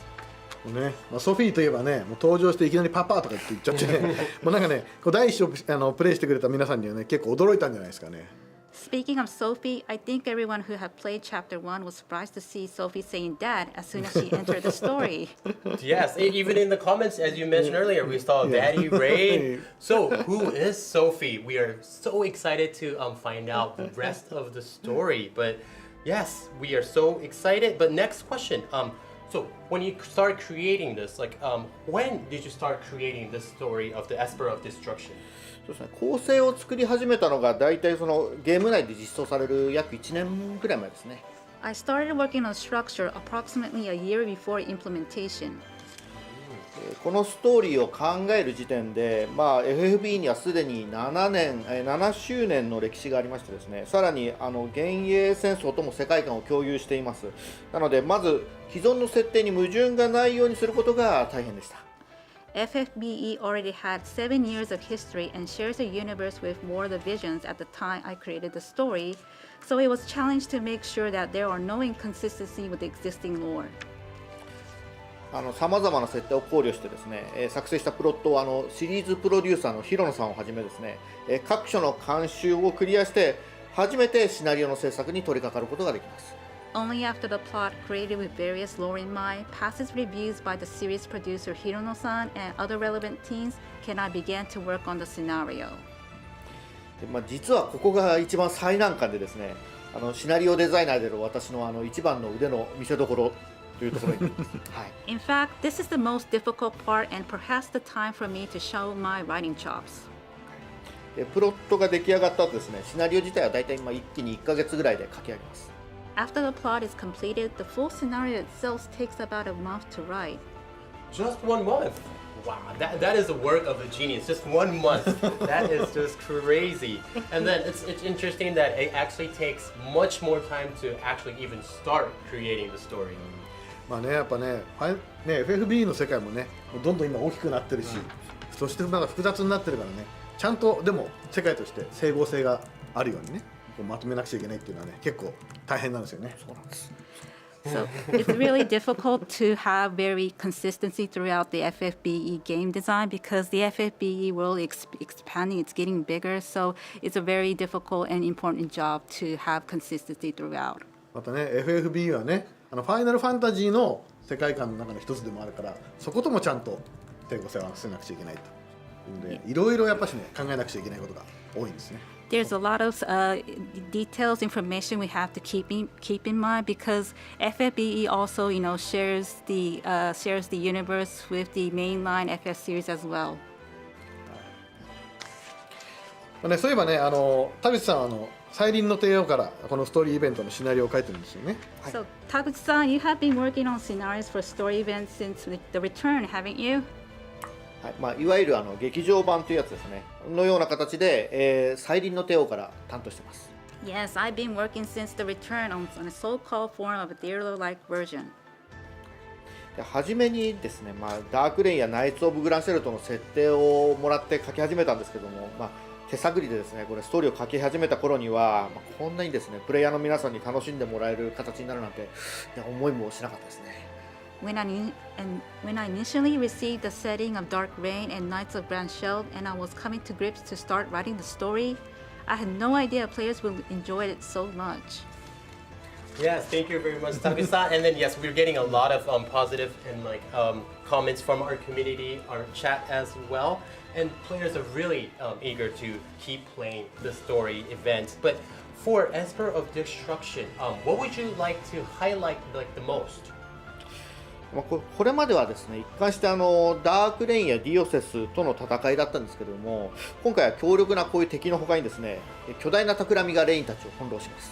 ね、ソフィーといえばね、もう登場していきなりパパとかって言っちゃってね、もうなんかね、第一章プレイしてくれた皆さんにはね、結構驚いたんじゃないですかね。Speaking of Sophie, I think everyone who had played Chapter 1 was surprised to see Sophie saying Dad as soon as she entered the story. Yes, even in the comments, as you mentioned earlier, we saw Daddy Ray. So, who is Sophie? We are so excited to find out the rest of the story. But yes, we are so excited. But next question. So, when you start creating this, when did you start creating the story of the Esper of Destruction? そうですね、構成を作り始めたのが大体そのゲーム内で実装される約1年ぐらい前ですね。 I started working on structure approximately a year before implementation. このストーリーを考える時点で、FFB にはすでに7周年の歴史がありましてですね、さらに幻影戦争とも世界観を共有しています。なのでまず既存の設定に矛盾がないようにすることが大変でした。 FFBE already had 7 years of history and shares a universe with War of the Visions at the time I created the story, so it was challenged to make sure that there are no inconsistency with the existing lore. さまざまな設定を考慮してですね、作成したプロットをシリーズプロデューサーの広野さんをはじめですね、各所の監修をクリアして初めてシナリオの制作に取り掛かることができます。 Only after the plot created with various lore in mind passes reviews by the series producer Hirono-san and other relevant teams can I begin to work on the scenario. 実はここが一番最難関でですね、シナリオデザイナーでの私の一番の腕の見せ所というところになります。はい。In fact, this is the most difficult part and perhaps the time for me to show my writing chops. プロットが出来上がった後ですね、シナリオ自体はだいたい一気に1ヶ月ぐらいで書き上げます。 After the plot is completed, the full scenario itself takes about a month to write. Just 1 month? Wow, that is a work of a genius. Just 1 month. That is just crazy. And then it's interesting that it actually takes much more time to actually even start creating the story. やっぱね、FFB の世界もね、どんどん今大きくなってるし、そしてまだ複雑になってるからね、ちゃんとでも世界として整合性があるようにね、まとめなくちゃいけないっていうのはね、結構大変なんですよね。そうなんです。So it's really difficult to have very consistency throughout the FFBE game design because the FFBE world is expanding, it's getting bigger, so it's a very difficult and important job to have consistency throughout. またね、FFB はね、ファイナルファンタジーの世界観の中の一つでもあるから、そこともちゃんと手を合わせなくちゃいけないというので、いろいろやっぱしね考えなくちゃいけないことが多いんですね。There's a lot of details, information we have to keep in mind because FFBE also, shares the universe with the mainline FF series as well. ね、そういえばね、田口さんは再臨の帝王からこのストーリーイベントのシナリオを書いてるんですよね。So, Taguchi-san, you have been working on scenarios for story events since the return, haven't you? はい、いわゆる劇場版というやつですねのような形で、再臨の帝王から担当しています。 Yes, I've been working since the return on a so-called form of a theater-like version. で初めにですね、ダークレインやナイツ・オブ・グランシェルトの設定をもらって書き始めたんですけども、手探りでですねこれストーリーを書き始めた頃には、こんなにですねプレイヤーの皆さんに楽しんでもらえる形になるなんて思いもしなかったですね。When I initially received the setting of Dark Reign and Knights of Grand Sheld and I was coming to grips to start writing the story, I had no idea players would enjoy it so much. Yes, thank you very much, Taguchi-san. And then yes, we're getting a lot of positive and comments from our community, our chat as well. And players are really eager to keep playing the story event. But for Esper of Destruction, what would you like to highlight the most? これまではですね一貫してダークレインやディオセスとの戦いだったんですけども、今回は強力なこういう敵の他にですね巨大な企みがレインたちを翻弄します。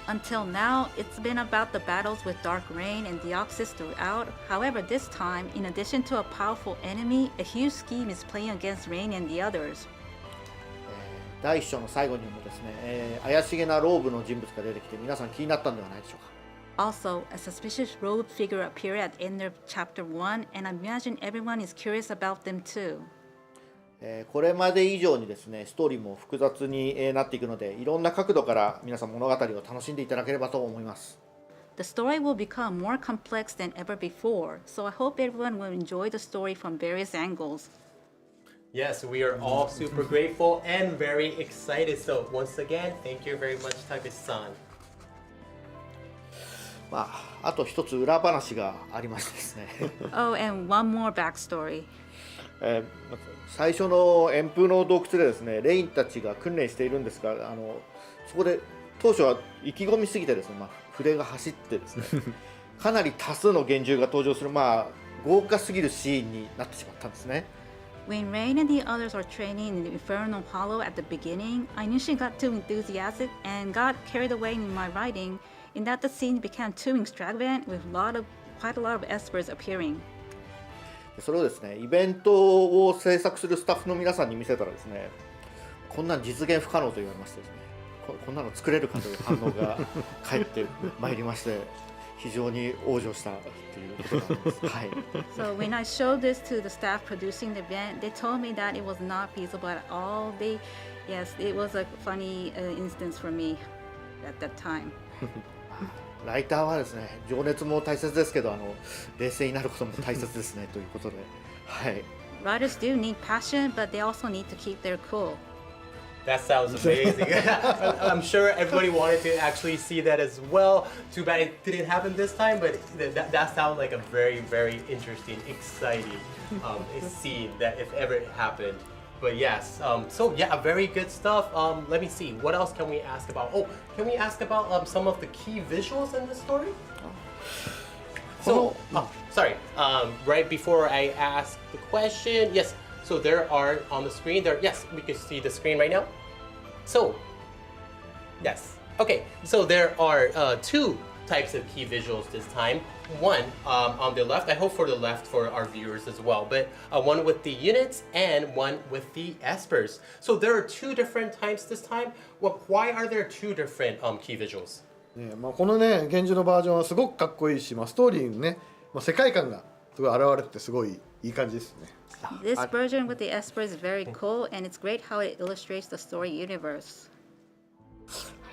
Until now, it's been about the battles with Dark Reign and Deoxys throughout. However, this time, in addition to a powerful enemy, a huge scheme is playing against Reign and the others. 第一章の最後にもですね、怪しげなローブの人物が出てきて皆さん気になったんではないでしょうか。 Also, a suspicious robed figure appeared at the end of Chapter 1, and I imagine everyone is curious about them too. これまで以上にですねストーリーも複雑になっていくので、いろんな角度から皆さん物語を楽しんでいただければと思います。 The story will become more complex than ever before, so I hope everyone will enjoy the story from various angles. Yes, we are all super grateful and very excited. So once again, thank you very much, Taguchi-san. あと一つ裏話がありましてですねOh, and one more backstory. 最初の円風の洞窟でですねレインたちが訓練しているんですが、そこで当初は意気込みすぎてですね、筆が走ってですねかなり多数の幻獣が登場する、豪華すぎるシーンになってしまったんですね。 When Rain and the others were training in the Infernal Hollow at the beginning, I initially got too enthusiastic and got carried away in my writing, in that the scene became too extravagant with quite a lot of espers appearing. それをですねイベントを制作するスタッフの皆さんに見せたらですね、こんなん実現不可能と言われましてですね、こんなの作れるかという反応が返ってまいりまして、非常に往生したということなんです。はい。So when I showed this to the staff producing the event, they told me that it was not feasible at all. Yes, it was a funny instance for me at that time. ライターはですね情熱も大切ですけど冷静になることも大切ですねということで、はい。Writers do need passion, but they also need to keep their cool. That sounds amazing. I'm sure everybody wanted to actually see that as well. Too bad it didn't happen this time, but that sounds like a very, very interesting, exciting scene that if ever it happened. But yes, so yeah, very good stuff. Let me see, what else can we ask about? Oh, can we ask about some of the key visuals in the story? So, sorry, right before I ask the question, yes, so there are on the screen, yes, we can see the screen right now. So, yes, okay, so there are two types of key visuals this time. One on the left, I hope for the left for our viewers as well, but one with the units and one with the espers. So there are two different types this time. Well, why are there two different key visuals? このね現状のバージョンはすごくかっこいいし、ストーリーにね、世界観がすごい現れててすごいいい感じですね。This version with the Esper is very cool, and it's great how it illustrates the story universe.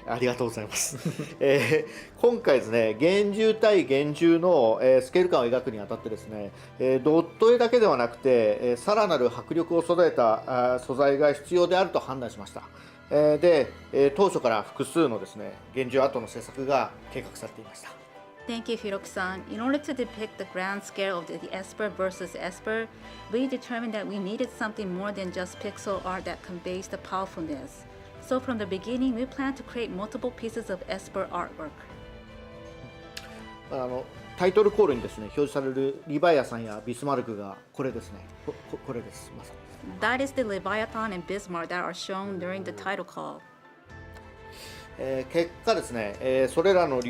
ありがとうございます。今回ですね、幻獣対幻獣のスケール感を描くにあたってですね、ドット絵だけではなくて、さらなる迫力を備えた素材が必要であると判断しました。で、当初から複数のですね、幻獣アートの制作が計画されていました。Thank you, Hiroki-san. In order to depict the grand scale of the Esper versus Esper, we determined that we needed something more than just pixel art that conveys the powerfulness. So from the beginning, we planned to create multiple pieces of Esper artwork. タイトルコールにですね表示されるリヴァイアさんやビスマルクがこれですね。これです。まさに。That is the Leviathan and Bismarck that are shown during the title call. 結果ですね、それらを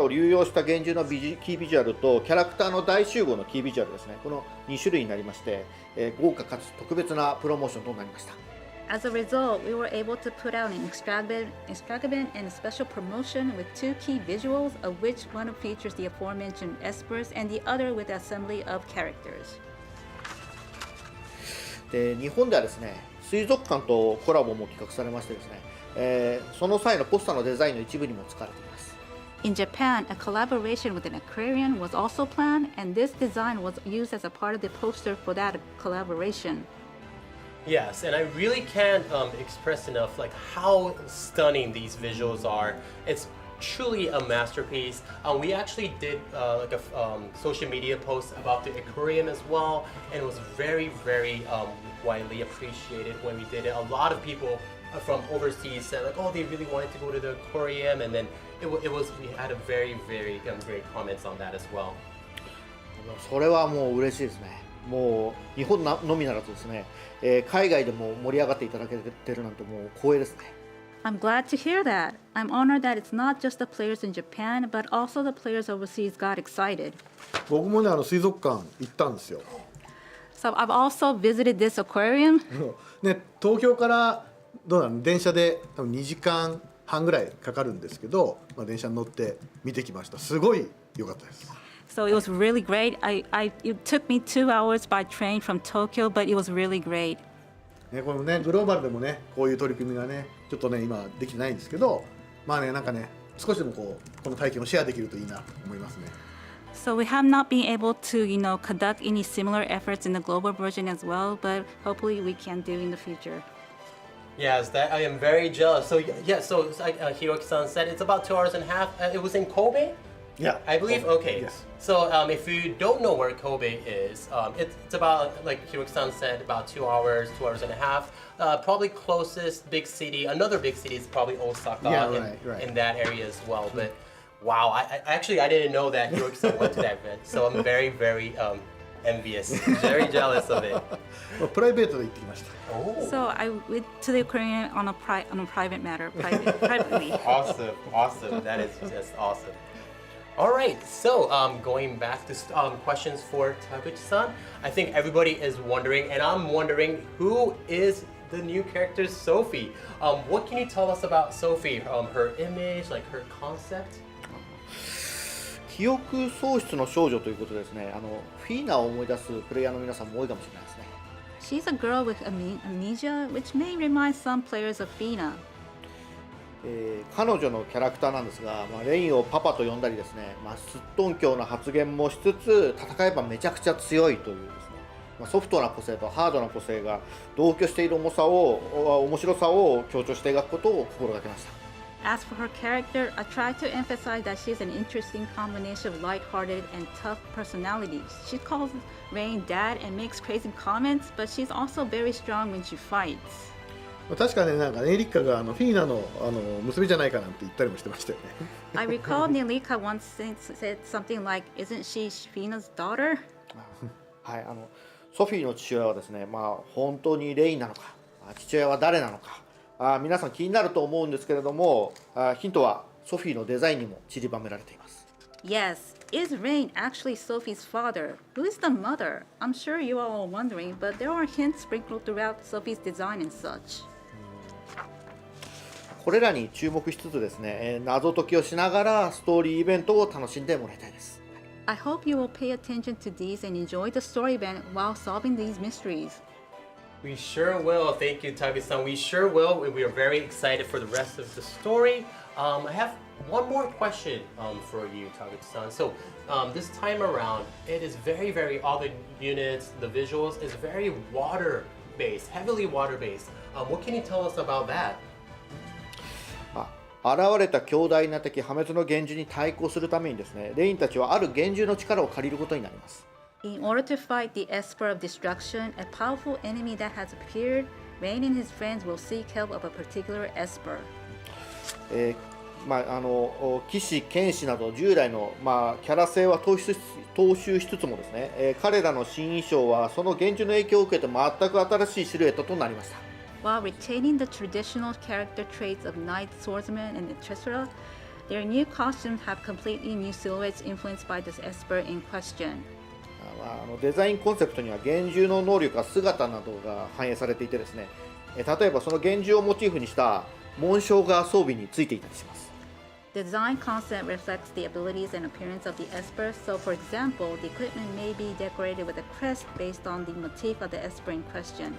流用した厳重なキービジュアルとキャラクターの大集合のキービジュアルですね、この2種類になりまして、豪華かつ特別なプロモーションとなりました。As a result, we were able to put out an extravagant and special promotion with 2 key visuals, of which one features the aforementioned Espers and the other with assembly of characters. で日本ではですね、水族館とコラボも企画されましてですね、その際のポスターのデザインの一部にも使われています。In Japan, a collaboration with an aquarium was also planned, and this design was used as a part of the poster for that collaboration. Yes, and I really can't express enough like how stunning these visuals are. It's truly a masterpiece. We actually did like a social media post about the aquarium as well, and it was very, very widely appreciated when we did it. A lot of people from overseas said like, oh, they really wanted to go to the aquarium, and then we had a very, very great comments on that as well. それはもう嬉しいですね。もう日本のみならずですね、海外でも盛り上がっていただけてるなんてもう光栄ですね。I'm glad to hear that. I'm honored that it's not just the players in Japan, but also the players overseas got excited. 僕もね水族館行ったんですよ。So I've also visited this aquarium. ね東京からどうなの電車で多分2時間半ぐらいかかるんですけど、電車に乗って見てきました。すごい良かったです。So it was really great. It took me 2 hours by train from Tokyo, but it was really great. ねこのねグローバルでもねこういう取り組みがねちょっとね今できてないんですけど、なんかね少しでもこの体験をシェアできるといいなと思いますね。So we have not been able to, conduct any similar efforts in the global version as well, but hopefully we can do in the future. Yes, that I am very jealous. So yeah, so like Hiroki-san said, it's about 2 hours and a half. It was in Kobe? Yeah, I believe. Kobe, Okay. yes. So if you don't know where Kobe is, it's about, like Hiroki-san said, about 2 hours, 2 hours and a half. Probably closest big city, another big city is probably Osaka. Yeah, right. In that area as well. But wow, I didn't know that Hiroki-san went to that event. So I'm very, very envious, very jealous of it. プライベートで行ってきました。Oh. So I went to the aquarium on a private matter, privately. Awesome. That is just awesome. All right, so going back to questions for Taguchi-san, I think everybody is wondering, and I'm wondering, who is the new character Sophie? What can you tell us about Sophie? Her image, like her concept? 記憶喪失の少女ということですね。フィーナを思い出すプレイヤーの皆さんも多いかもしれないですね。She's a girl with amnesia, which may remind some players of Fina. 彼女のキャラクターなんですが、レインをパパと呼んだりですね、すっとんきょうな発言もしつつ、戦えばめちゃくちゃ強いというですね、ソフトな個性とハードな個性が同居している面白さを強調して描くことを心がけました。As for her character, I try to emphasize that she's an interesting combination of lighthearted and tough personalities. She calls Rain dad and makes crazy comments, but she's also very strong when she fights. 確かねなんかねリッカがフィーナの娘じゃないかなんて言ったりもしてましたよね。I recall Nelika once said something like, "Isn't she Fina's daughter?" はい、ソフィーの父親はですね、本当にレインなのか、父親は誰なのか。皆さん気になると思うんですけれども、ヒントはソフィーのデザインにも散りばめられています。Yes, is Rain actually Sophie's father? Who is the mother? I'm sure you are all wondering, but there are hints sprinkled throughout Sophie's design and such. これらに注目しつつですね、謎解きをしながらストーリーイベントを楽しんでもらいたいです。I hope you will pay attention to these and enjoy the story event while solving these mysteries. We sure will. Thank you, Taguchi-san. We sure will. We are very excited for the rest of the story. I have one more question for you, Taguchi-san. So this time around, it is very, all the units, the visuals is very water-based, heavily water-based. What can you tell us about that? 現れた強大な敵破滅の幻獣に対抗するためにですね、レインたちはある幻獣の力を借りることになります。In order to fight the Esper of Destruction, a powerful enemy that has appeared, Rain and his friends will seek help of a particular Esper. 騎士、剣士など従来の、キャラ性は踏襲しつつもですね、彼らの新衣装はその幻獣の影響を受けて全く新しいシルエットとなりました。While retaining the traditional character traits of knights, swordsmen, and etc., their new costumes have completely new silhouettes influenced by this Esper in question. デザインコンセプトには幻獣の能力や姿などが反映されていてですね、例えばその幻獣をモチーフにした紋章が装備についていたりします。The design concept reflects the abilities and appearance of the Esper, so for example, the equipment may be decorated with a crest based on the motif of the Esper in question.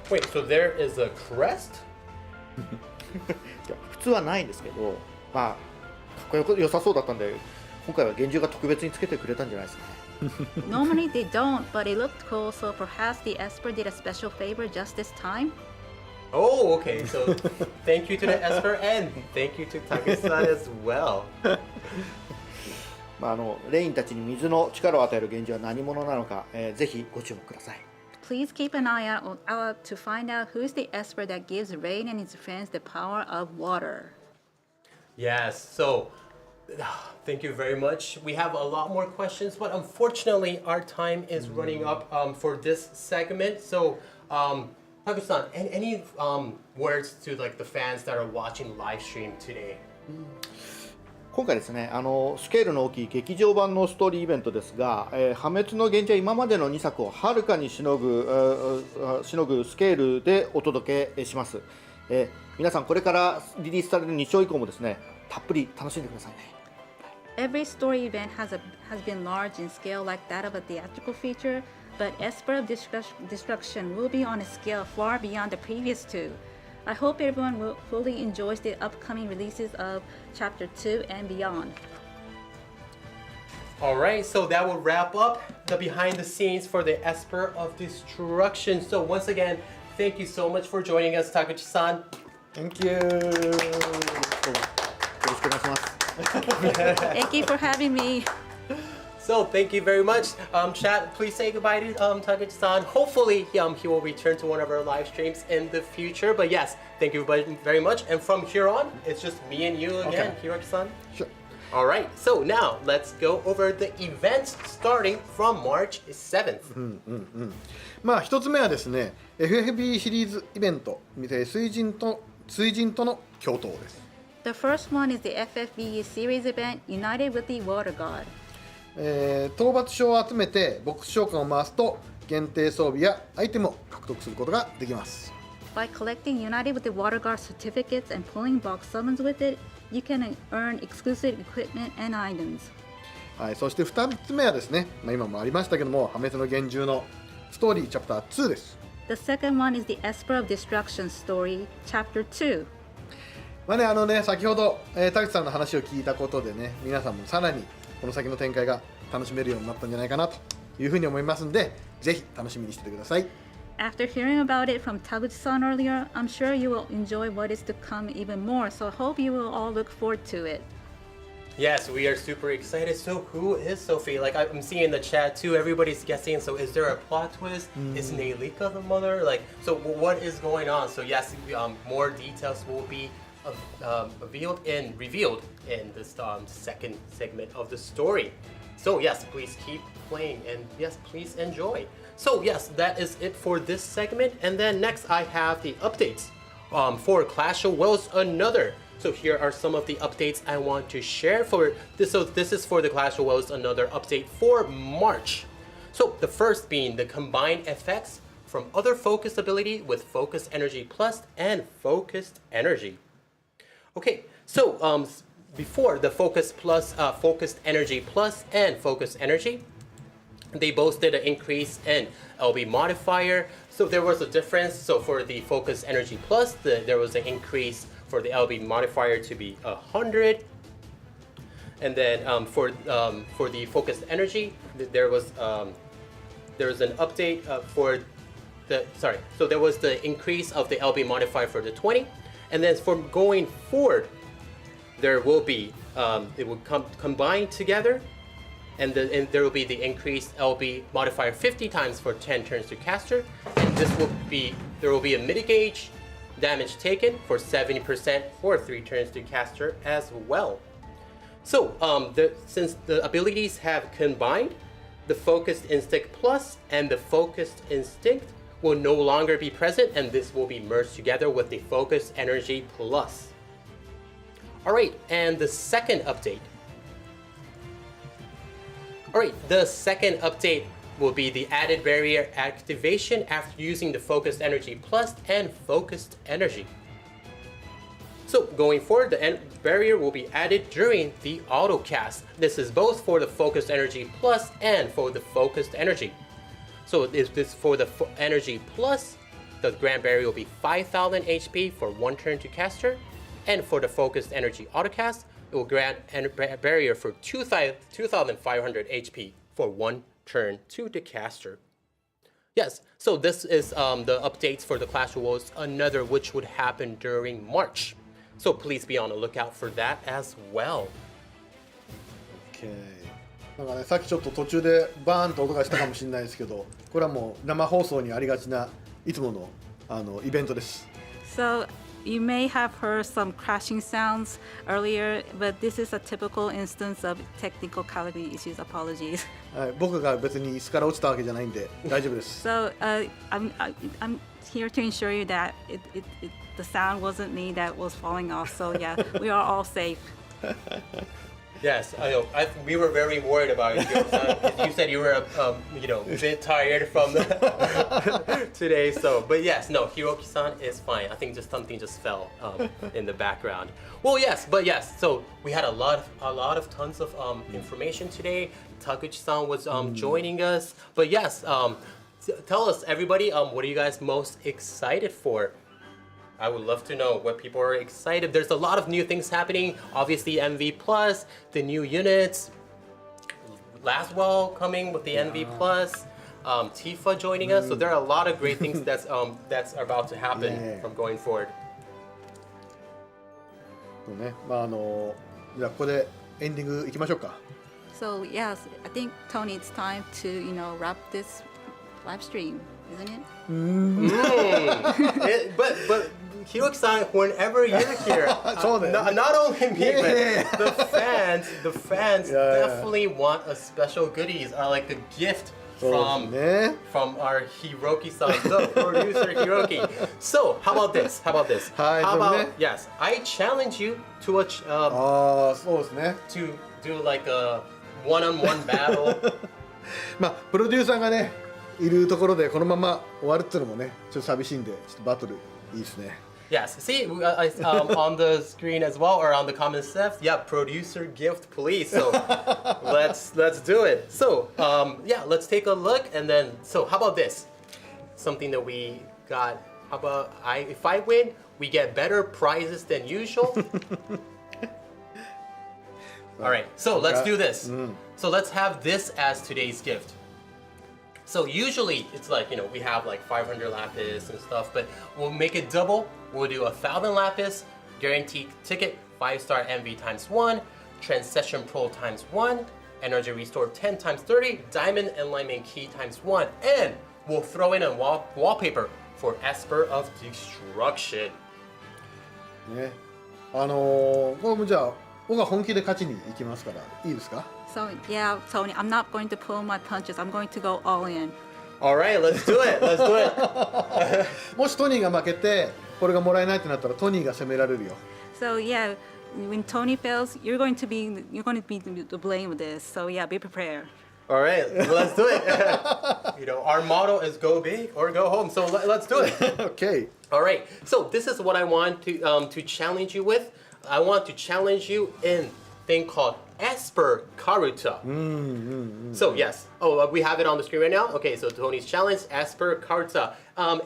Wait, so there is a crest? 普通はないんですけど、かっこよさそうだったんで、今回は幻獣が特別につけてくれたんじゃないですかね。Normally they don't, but it looked cool, so perhaps the Esper did a special favor just this time? Oh, okay. So thank you to the Esper and thank you to Takeshi-san as well. レインたちに水の力を与える幻獣は何者なのか、ぜひご注目ください。Please keep an eye out to find out who is the Esper that gives Rain and his friends the power of water. Yes, so thank you very much. We have a lot more questions, but unfortunately our time is running up for this segment. So, Takeshi-san, any words to like the fans that are watching live stream today? 今回ですね、スケールの大きい劇場版のストーリーイベントですが、破滅の幻獣は今までの2作をはるかにしのぐスケールでお届けします。皆さんこれからリリースされる2章以降もですね、たっぷり楽しんでくださいね。Every story event has been large in scale like that of a theatrical feature, but Esper of Destruction will be on a scale far beyond the previous two. I hope everyone will fully enjoys the upcoming releases of Chapter 2 and beyond. Alright, so that will wrap up the behind the scenes for the Esper of Destruction. So once again, thank you so much for joining us, Takeshi-san. Thank you. よろしくお願いします。Thank you for having me. So thank you very much. Chat, please say goodbye to Takeshi-san. Hopefully he will return to one of our live streams in the future. But yes, thank you very much. And from here on, it's just me and you again, Okay. Hiroki-san. Sure. Alright, so now let's go over the events starting from March 7th. 一つ目はですね、FFBE シリーズイベント、水人との共闘です。The first one is the FFBE series event, United with the Water God. 討伐書を集めてボックス召喚を回すと限定装備やアイテムを獲得することができます。By collecting United with the Water God certificates and pulling box summons with it, you can earn exclusive equipment and items. はい、そして2つ目はですね、今もありましたけども、破滅の幻獣のストーリーチャプター2です。The second one is the Esper of Destruction story, Chapter 2. 先ほど、田口さんの話を聞いたことでね、皆さんもさらにこの先の展開が楽しめるようになったんじゃないかなというふうに思いますんで、ぜひ楽しみにしててください。After hearing about it from Taguchi-san earlier, I'm sure you will enjoy what is to come even more, so I hope you will all look forward to it. Yes, we are super excited. So who is Sophie? Like I'm seeing in the chat too, everybody's guessing. So is there a plot twist? Is Neilika the mother? Like, so what is going on? So yes, more details will be revealed in this second segment of the story. So yes, please keep playing and yes, please enjoy. So yes, that is it for this segment. And then next I have the updates for Clash of Worlds Another. So here are some of the updates I want to share for this. So this is for the Clash of Worlds Another update for March. So the first being the combined effects from other focus ability with Focus Energy Plus and Focused Energy. Okay, so before the Focused Energy Plus and Focused Energy, they both did an increase in LB modifier. So there was a difference. So for the Focused Energy Plus, there was an increase for the LB modifier to be 100. And then for the Focused Energy, there was an update for the, so there was the increase of the LB modifier for the 20. And then for going forward, there will be it will combine together, and there will be the increased LB modifier 50 times for 10 turns to caster, and there will be a mitigate damage taken for 70% for 3 turns to caster as well. So since the abilities have combined, the Focused Instinct Plus and the Focused Instinct will no longer be present, and this will be merged together with the Focused Energy Plus. Alright, and the second update. Alright, the second update will be the added barrier activation after using the Focused Energy Plus and Focused Energy. So going forward, the barrier will be added during the auto cast. This is both for the Focused Energy Plus and for the Focused Energy. So is this for the Energy Plus, the Grand Barrier will be 5,000 HP for 1 turn to caster, and for the Focused Energy Autocast, it will grant a barrier for 2,500 HP for 1 turn to the caster. Yes, so this is the updates for the Clash Royale, another which would happen during March. So please be on the lookout for that as well. OK。なんかね、さっきちょっと途中でバーンと音がしたかもしれないですけど、これはもう生放送にありがちないつものイベントです。So you may have heard some crashing sounds earlier, but this is a typical instance of technical quality issues. Apologies. はい、僕が別に椅子から落ちたわけじゃないんで大丈夫です。So I'm here to ensure you that the sound wasn't me that was falling off. So yeah, we are all safe. Yes, I know. We were very worried about you. You said you were, a bit tired from today. So, but yes, no, Hiroki-san is fine. I think just something just fell in the background. Well, yes, but yes. So we had a lot of tons of information today. Taguchi-san was joining us. But yes, tell us, everybody, what are you guys most excited for? I would love to know what people are excited. There's a lot of new things happening. Obviously, MV Plus, the new units, Lasswell coming with the MV Plus, Tifa joining us. So there are a lot of great things that's about to happen from going forward. そうね、じゃあここでエンディングいきましょうか。So yes, I think Tony, it's time to wrap this live stream, isn't it? But Hiroki-san, whenever you're here, not only me, but the fans definitely want a special goodies, like a gift from our Hiroki-san, the producer Hiroki. So how about this? Yes, I challenge you to to do like a one-on-one battle. まあプロデューサーがねいるところでこのまま終わるっていうのもねちょっと寂しいんでちょっとバトルいいですね。Yes, see on the screen as well or on the comment steps. Yeah, producer gift, please. So let's do it. So let's take a look and then. So how about this? Something that we got. How about if I win, we get better prizes than usual. All right, so let's do this. So let's have this as today's gift. So usually it's like, we have like 500 lapis and stuff, but we'll make it double. We'll do 1,000 lapis, guaranteed ticket, 5-star MV times 1, Transcession Pro times 1, Energy Restore 10 times 30, Diamond Enlightenment Key times 1, and we'll throw in a wallpaper for Esper of Destruction. ね、これもじゃあ僕は本気で勝ちに行きますからいいですか？ So yeah, Tony, I'm not going to pull my punches. I'm going to go all in. All right, let's do it. Let's do it. もしトニーが負けてこれがもらえないってなったらトニーが責められるよ。So yeah, when Tony fails, you're going to be the blame of this. So yeah, be prepared. All right, let's do it. Our motto is go big or go home. So let's do it. Okay. All right. So this is what I want to challenge you with. I want to challenge you in a thing called Esper Karuta. So yes. Oh, we have it on the screen right now. Okay, so Tony's challenge, Esper Karuta.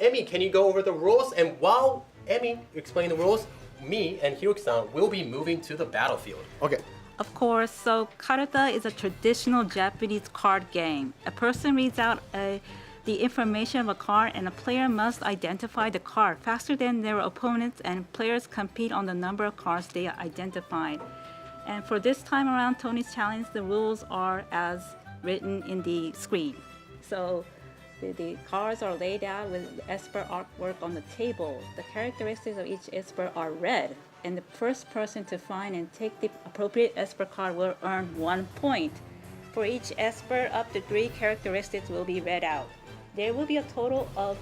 Emmy, can you go over the rules? And while Emmy explains the rules, me and Hiroki-san will be moving to the battlefield. Okay. Of course, so Karuta is a traditional Japanese card game. A person reads out a the information of a card, and a player must identify the card faster than their opponents, and players compete on the number of cards they identified. And for this time around, Tony's challenge, the rules are as written in the screen. So the cards are laid out with Esper artwork on the table. The characteristics of each Esper are read, and the first person to find and take the appropriate Esper card will earn 1 point. For each Esper, up to 3 characteristics will be read out. There will be a total of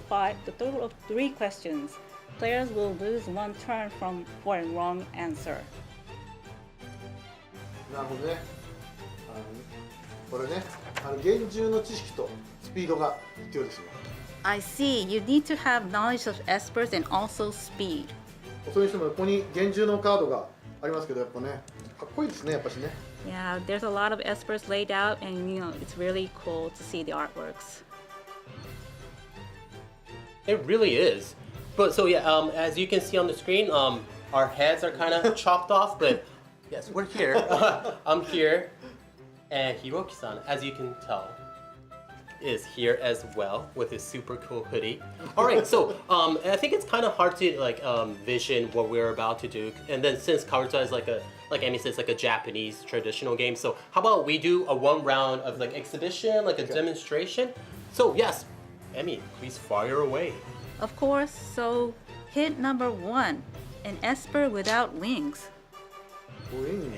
3 questions. Players will lose 1 turn for a wrong answer. なるほどね。これね、厳重の知識とスピードが必要ですよ。 I see. You need to have knowledge of Espers and also speed. それにしてもここに厳重のカードがありますけど、やっぱね、かっこいいですね、やっぱしね。Yeah, there's a lot of Espers laid out, and it's really cool to see the artworks. It really is. But so yeah, as you can see on the screen, our heads are kind of chopped off, but yes, we're here. I'm here, and Hiroki-san, as you can tell, is here as well with his super cool hoodie. All right, so I think it's kind of hard to like vision what we're about to do, and then since Karuta is like Amy says, like a Japanese traditional game, so how about we do a 1 round of like exhibition, like a demonstration? So yes, Amy, please fire away. Of course. So, hint number 1, an Esper without wings.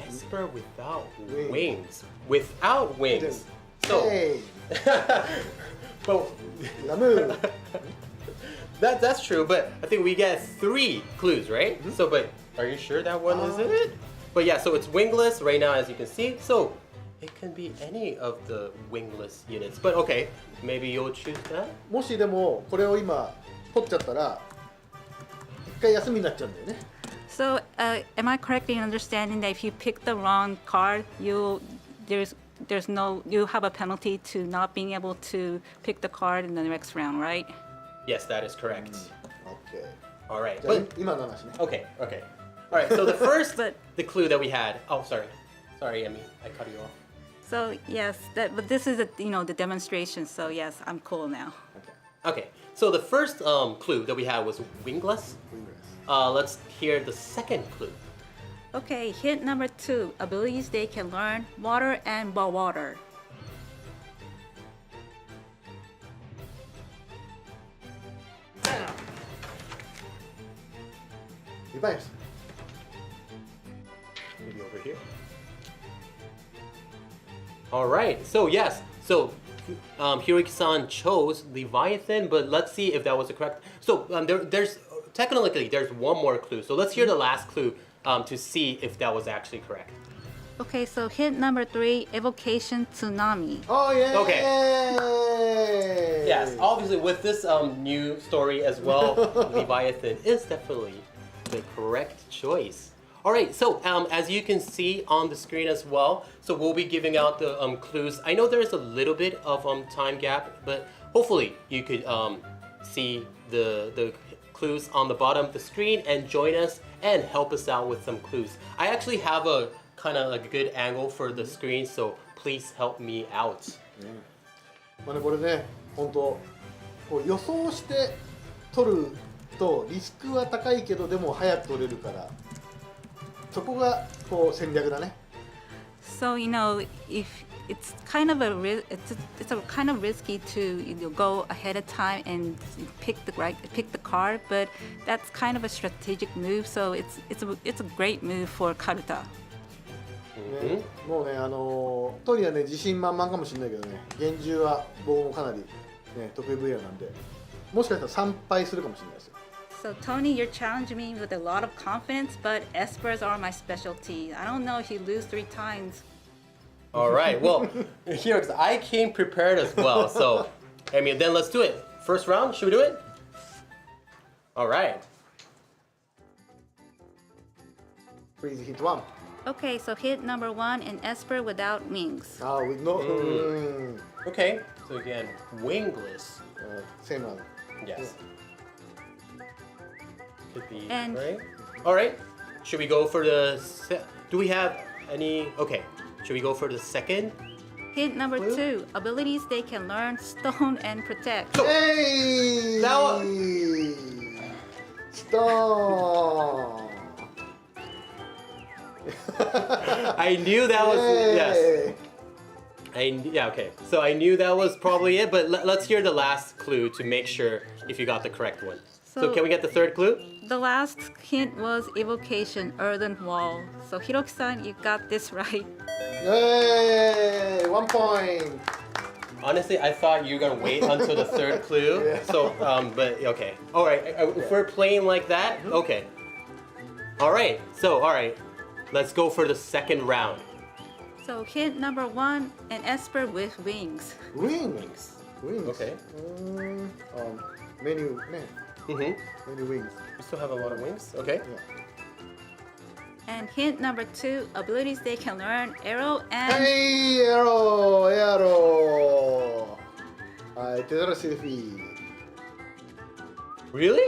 Esper without wings. Without wings. So, Hey! but Lamu! that's true, but I think we get 3 clues, right? So, but are you sure that one isn't it? But yeah, so it's wingless right now, as you can see. So it can be any of the wingless units. But okay, maybe you'll choose that. もしでもこれを今取っちゃったら一回休みになっちゃうんだよね。 So, am I correct in understanding that if you pick the wrong card, you have a penalty to not being able to pick the card in the next round, right? Yes, that is correct. OK。 All right, じゃあ but 今の話ね。 okay. All right, so the first, But- the clue that we had. Oh, sorry, Emmy, I cut you off. So, yes, but this is the demonstration. So, yes, I'm cool now. Okay, so the first clue that we had was wingless. Let's hear the second clue. Okay, hint number 2, abilities they can learn, water and water. Revives. Maybe over here. All right. So yes. So Hiroki-san chose Leviathan, but let's see if that was the correct. So there's technically 1 more clue. So let's hear the last clue to see if that was actually correct. Okay, so hint number 3, evocation tsunami. Oh yeah! Okay. Yes. Obviously, with this new story as well, Leviathan is definitely the correct choice. All right, so as you can see on the screen as well, so we'll be giving out the clues. I know there's a little bit of time gap, but hopefully you could see the clues on the bottom of the screen and join us and help us out with some clues. I actually have a kind of like a good angle for the screen, so please help me out. まあね、これね、本当こう予想して取るとリスクは高いけどでも早く取れるから、そこがこう戦略だね。 So if it's kind of it's a kind of risky to go ahead of time and pick the card, but that's kind of a strategic move. So it's a great move for Karuta. ね、もうね、トニーはね、自信満々かもしれないけどね、厳重は僕もかなり、ね、得意分野なんで、もしかしたら参拝するかもしれないですよ。 So Tony, you're challenging me with a lot of confidence, but Espers are my specialty. I don't know if you lose 3 times. All right, well, here I came prepared as well. So, I mean, then let's do it. First round, should we do it? All right. Please hit 1. Okay, so hit number 1, an Esper without wings. With no... Okay, so again, wingless. Same one. Yes. Could be And- right. All right. Should we go for the? Do we have any? Okay. Should we go for the second? hint number 2, abilities they can learn, stone and protect. Hey! That one- Stone! I knew that was yes. Yay! Yeah, okay. So I knew that was probably it, but let's hear the last clue to make sure if you got the correct one. So So- can we get the third clue? The last hint was evocation, earthen wall. So Hiroki-san, you got this right. Yay! 1 point! Honestly, I thought you were gonna wait until the third clue. Yeah. So, but okay. All right. If we're playing like that, okay. All right. So, all right. Let's go for the second round. So hint number 1, an Esper with wings. Wings! Wings. Okay. Many, Mm-hmm. many wings. We still have a lot of wings. Okay. Yeah. And hint number 2, abilities they can learn, arrow and... Hey, arrow! Arrow! はい、テトラシルフィー。 Really?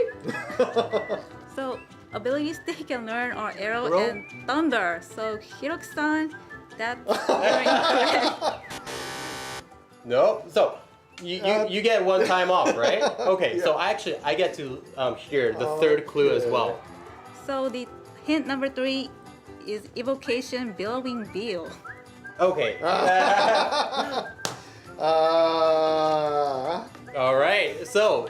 So abilities they can learn are arrow Arrow? and thunder. So Hiroki-san, that's very correct. No. So you get one time off, right? Okay. So actually, I get to hear the third clue as well. So the hint number 3 is evocation, billowing bill. Okay. Ah. All right. So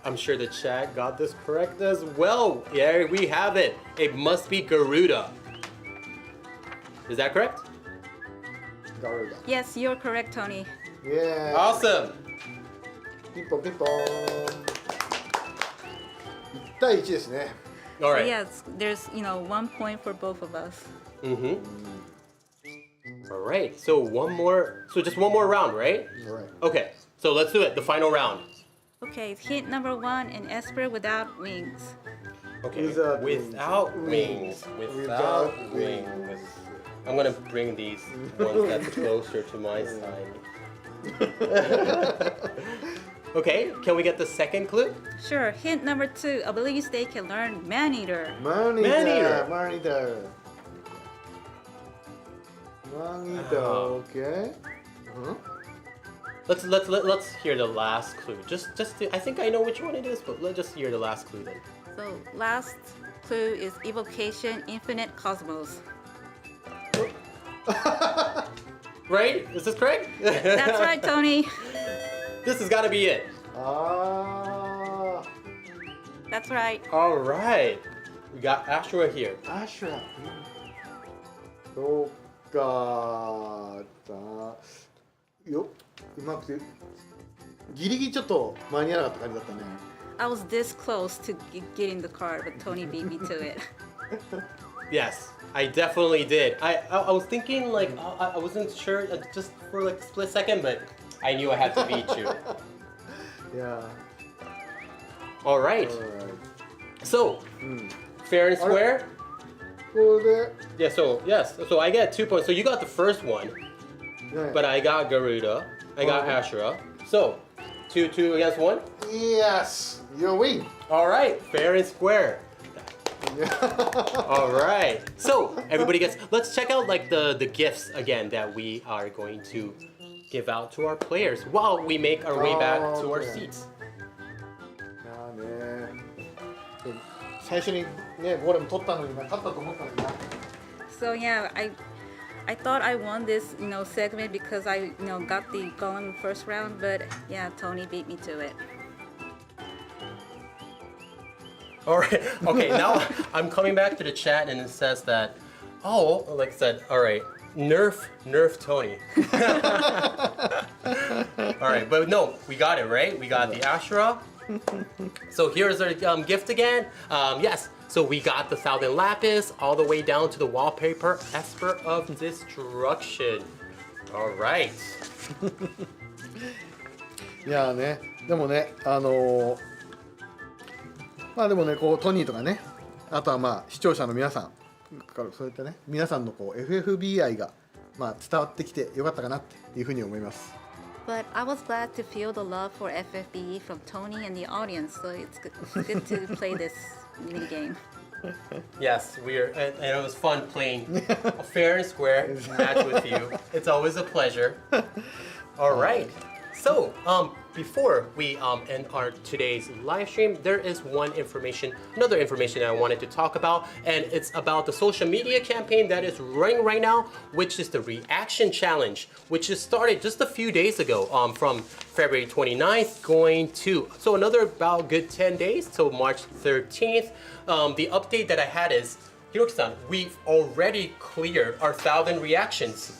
I'm sure the chat got this correct as well. Yeah, we have it. It must be Garuda. Is that correct? Garuda. Yes, you're correct, Tony. Yeah. Awesome. ピンポンピンポン。1対1ですね。 All So right. yes, there's 1 point for both of us. Mm-hmm. All right. So one more. So just one more round, right? Alright. Okay. So let's do it. The final round. Okay, hint number 1, an Esper without wings. Okay. Without Without wings. wings. Without Without wings. wings. I'm gonna bring these ones that's closer to my side. Okay. Can we get the second clue? Sure, hint number 2, abilities they can learn, man-eater. Man-eater. Man-eater. Man-eater. Man-eater. Okay. Uh-huh. Let's hear the last clue. I think I know which one it is, but let's just hear the last clue then. So last clue is evocation, infinite cosmos. Right? Is this correct? That's right, Tony. This has got to be it. Ah. That's right. All right. We got Ashura here. アシュラ。そうか。よ、うまくて。ギリギリちょっと間に合わなかった感じだったね。I was this close to getting the card, but Tony beat me to it. Yes, I definitely did. I was thinking like I wasn't sure just for like a split second, but I knew I had to beat you. いや。All right. Alright. So うん。 fair and square. これ Yeah. So yes. So I get 2 points. So you got the first one, で、ね。 but I got Garuda. I got Ashura. So 2 against 1. Yes, you win. All right. Fair and square. All right. So everybody gets. Let's check out like the gifts again that we are going to give out to our players while we make our way back to our Okay. seats. いやーね。最初にね、ゴーレム取ったのにな、勝ったと思ったのにな。 So yeah, I thought I won this segment because I got the golem first round, but yeah, Tony beat me to it. All right. Okay. Now I'm coming back to the chat and it says that, oh, like I said, all right, nerf Tony. All right, but no, we got it right. We got the Ashura. So here's our gift again. Yes. So we got the Thousand Lapis all the way down to the wallpaper Esper of Destruction. All right. いやーね、でもね、まあでもね、こうトニーとかね、あとはまあ視聴者の皆さんからそういったね、皆さんのこう FFBE 愛がまあ伝わってきてよかったかなっていうふうに思います。 But I was glad to feel the love for FFBE from Tony and the audience, so it's good to play this mini game. Yes, and it was fun playing a fair and square match with you. It's always a pleasure. All right. So, before we end our today's live stream, there is another information that I wanted to talk about, and it's about the social media campaign that is running right now, which is the Reaction Challenge, which just started just a few days ago, from February 29th going to, so another about good 10 days till March 13th. The update that I had is, Hiroki-san, we've already cleared our 1,000 reactions.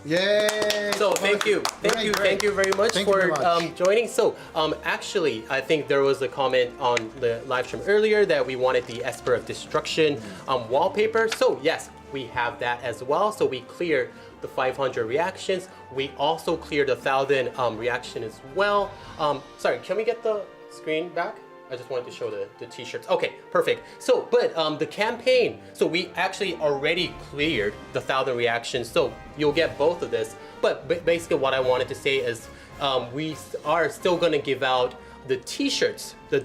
Yay! So thank you very much for joining. So actually, I think there was a comment on the live stream earlier that we wanted the Esper of Destruction wallpaper. So yes, we have that as well. So we cleared the 500 reactions. We also cleared 1,000 reaction as well. Sorry, can we get the screen back? I just wanted to show the t-shirts. Okay, perfect. So, but the campaign, so we actually already cleared the 1,000 reactions, so you'll get both of this. But basically what I wanted to say is we are still gonna give out the t-shirts, the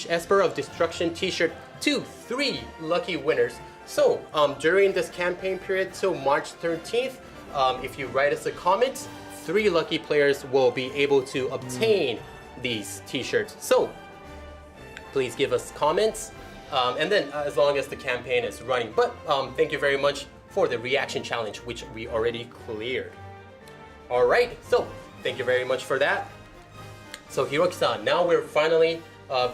Esper of Destruction t-shirt to 3 lucky winners. So during this campaign period till March 13th, if you write us a comment, 3 lucky players will be able to obtain these t-shirts. So please give us comments, and then as long as the campaign is running. But thank you very much for the reaction challenge, which we already cleared. All right, so thank you very much for that. So Hiroki-san, now we're finally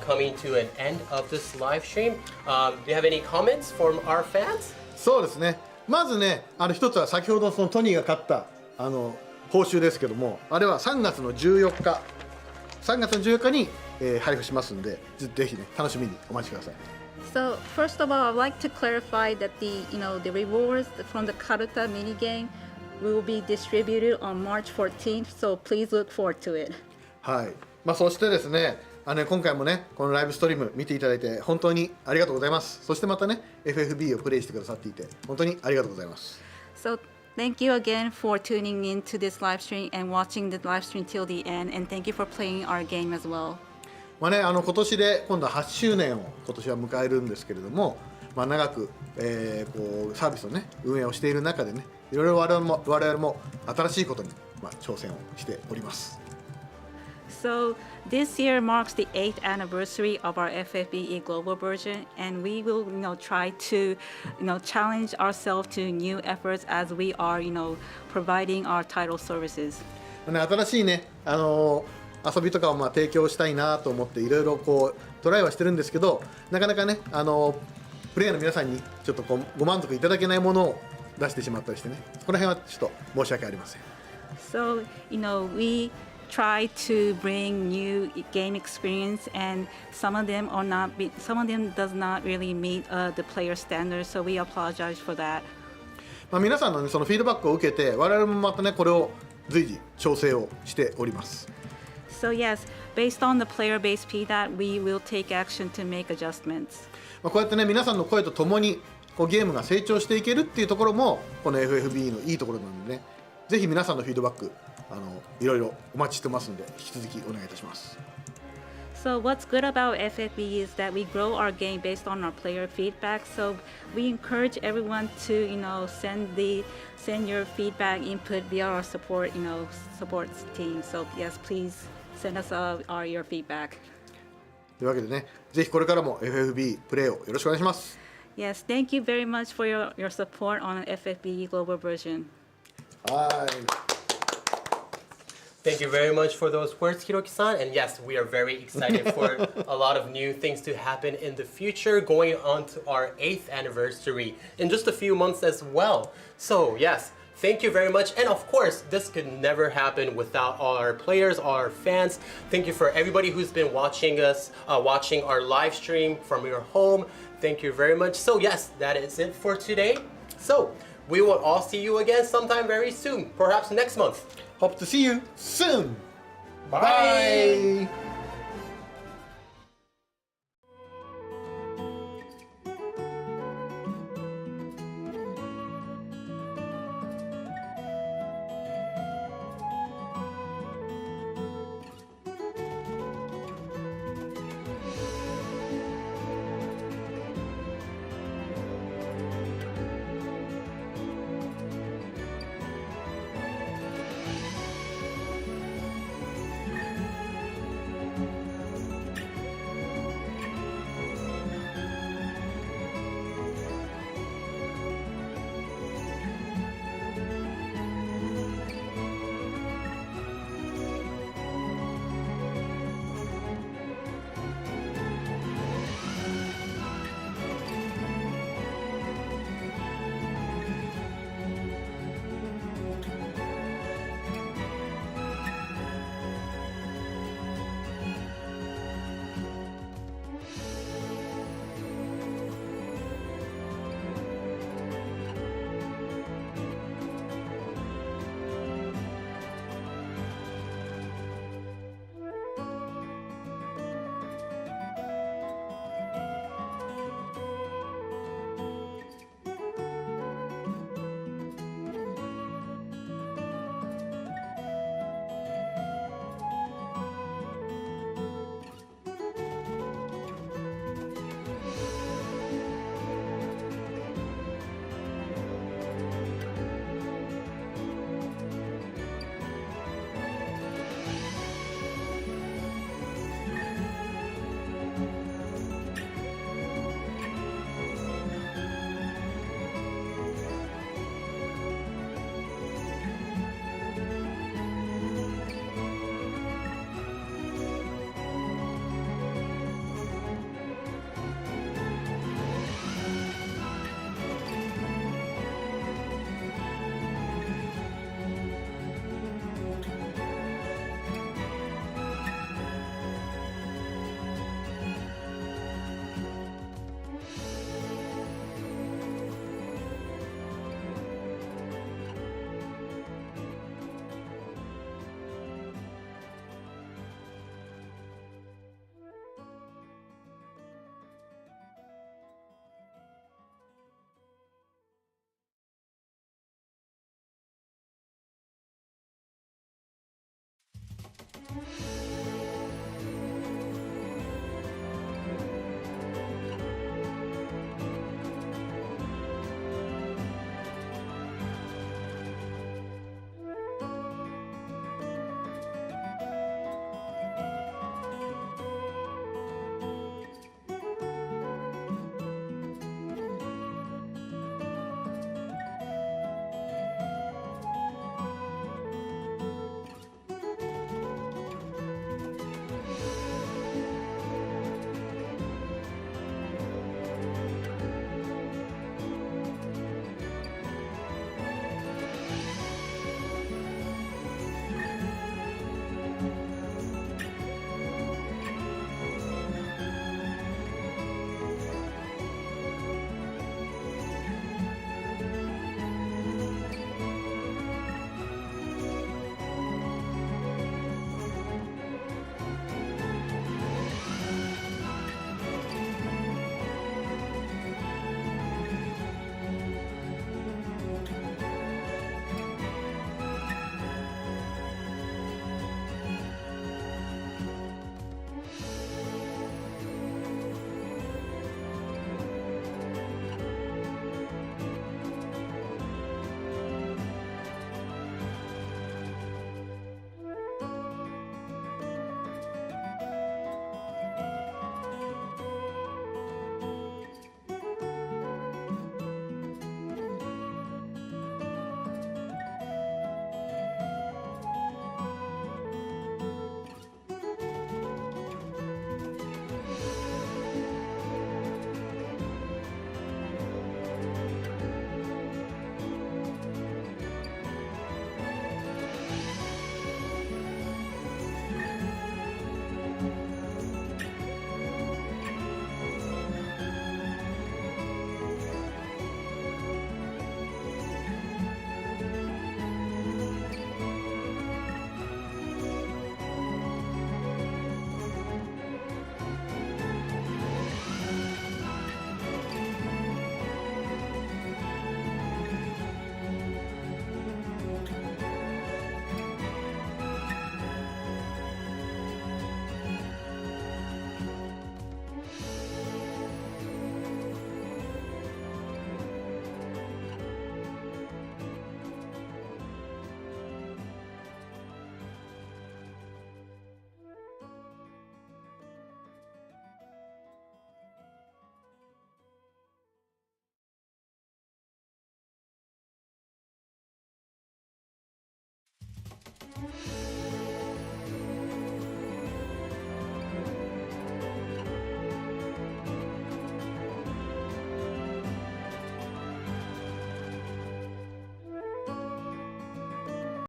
coming to an end of this live stream. Do you have any comments from our fans? そうですね。まずね、一つは先ほどそのトニーが勝った報酬ですけども、あれは3月の14日。3月の14日に、配布しますので、ぜひね楽しみにお待ちください。So first of all, I'd like to clarify that the rewards from the Karuta minigame will be distributed on March 14th. So please look forward to it. はい。そしてですね、今回もねこのライブストリーム見ていただいて本当にありがとうございます。そしてまたね FFBE をプレイしてくださっていて本当にありがとうございます。So thank you again for tuning in to this live stream and watching the live stream till the end, and thank you for playing our game as well. 今年で今度は8周年を今年は迎えるんですけれども、長く、こうサービスをね運営をしている中でね、いろいろ我々も新しいことに、挑戦をしております。So this year marks the 8th anniversary of our FFBE global version, and we will, try to, challenge ourselves to new efforts as we are, providing our title services. 新しいね、遊びとかを提供したいなと思っていろいろこうトライはしてるんですけど、なかなかね、プレイヤーの皆さんにちょっとご満足いただけないものを出してしまったりしてね、この辺はちょっと申し訳ありません。So, we try to bring new game experience, and some of them does not really meet the player standards, so we apologize for that. 皆さんのねそのフィードバックを受けて我々もまたねこれを随時調整をしております。So yes, based on the player-based feedback, we will take action to make adjustments. こうやってね皆さんの声とともにゲームが成長していけるっていうところもこの FFBE のいいところなのでね、ぜひ皆さんのフィードバックいろいろお待ちしてますので引き続きお願いいたします。So what's good about FFBE is that we grow our game based on our player feedback. So we encourage everyone to send your feedback input via our support team. So yes, please send us your feedback. というわけでね、ぜひこれからも FFBE プレイをよろしくお願いします。Yes, thank you very much for your support on FFBE global version. はい。Thank you very much for those words, Hiroki-san. And yes, we are very excited for a lot of new things to happen in the future, going on to our 8th anniversary in just a few months as well. So yes, thank you very much. And of course, this could never happen without all our players, all our fans. Thank you for everybody who's been watching us, watching our live stream from your home. Thank you very much. So yes, that is it for today. So we will all see you again sometime very soon, perhaps next month. Hope to see you soon. Bye.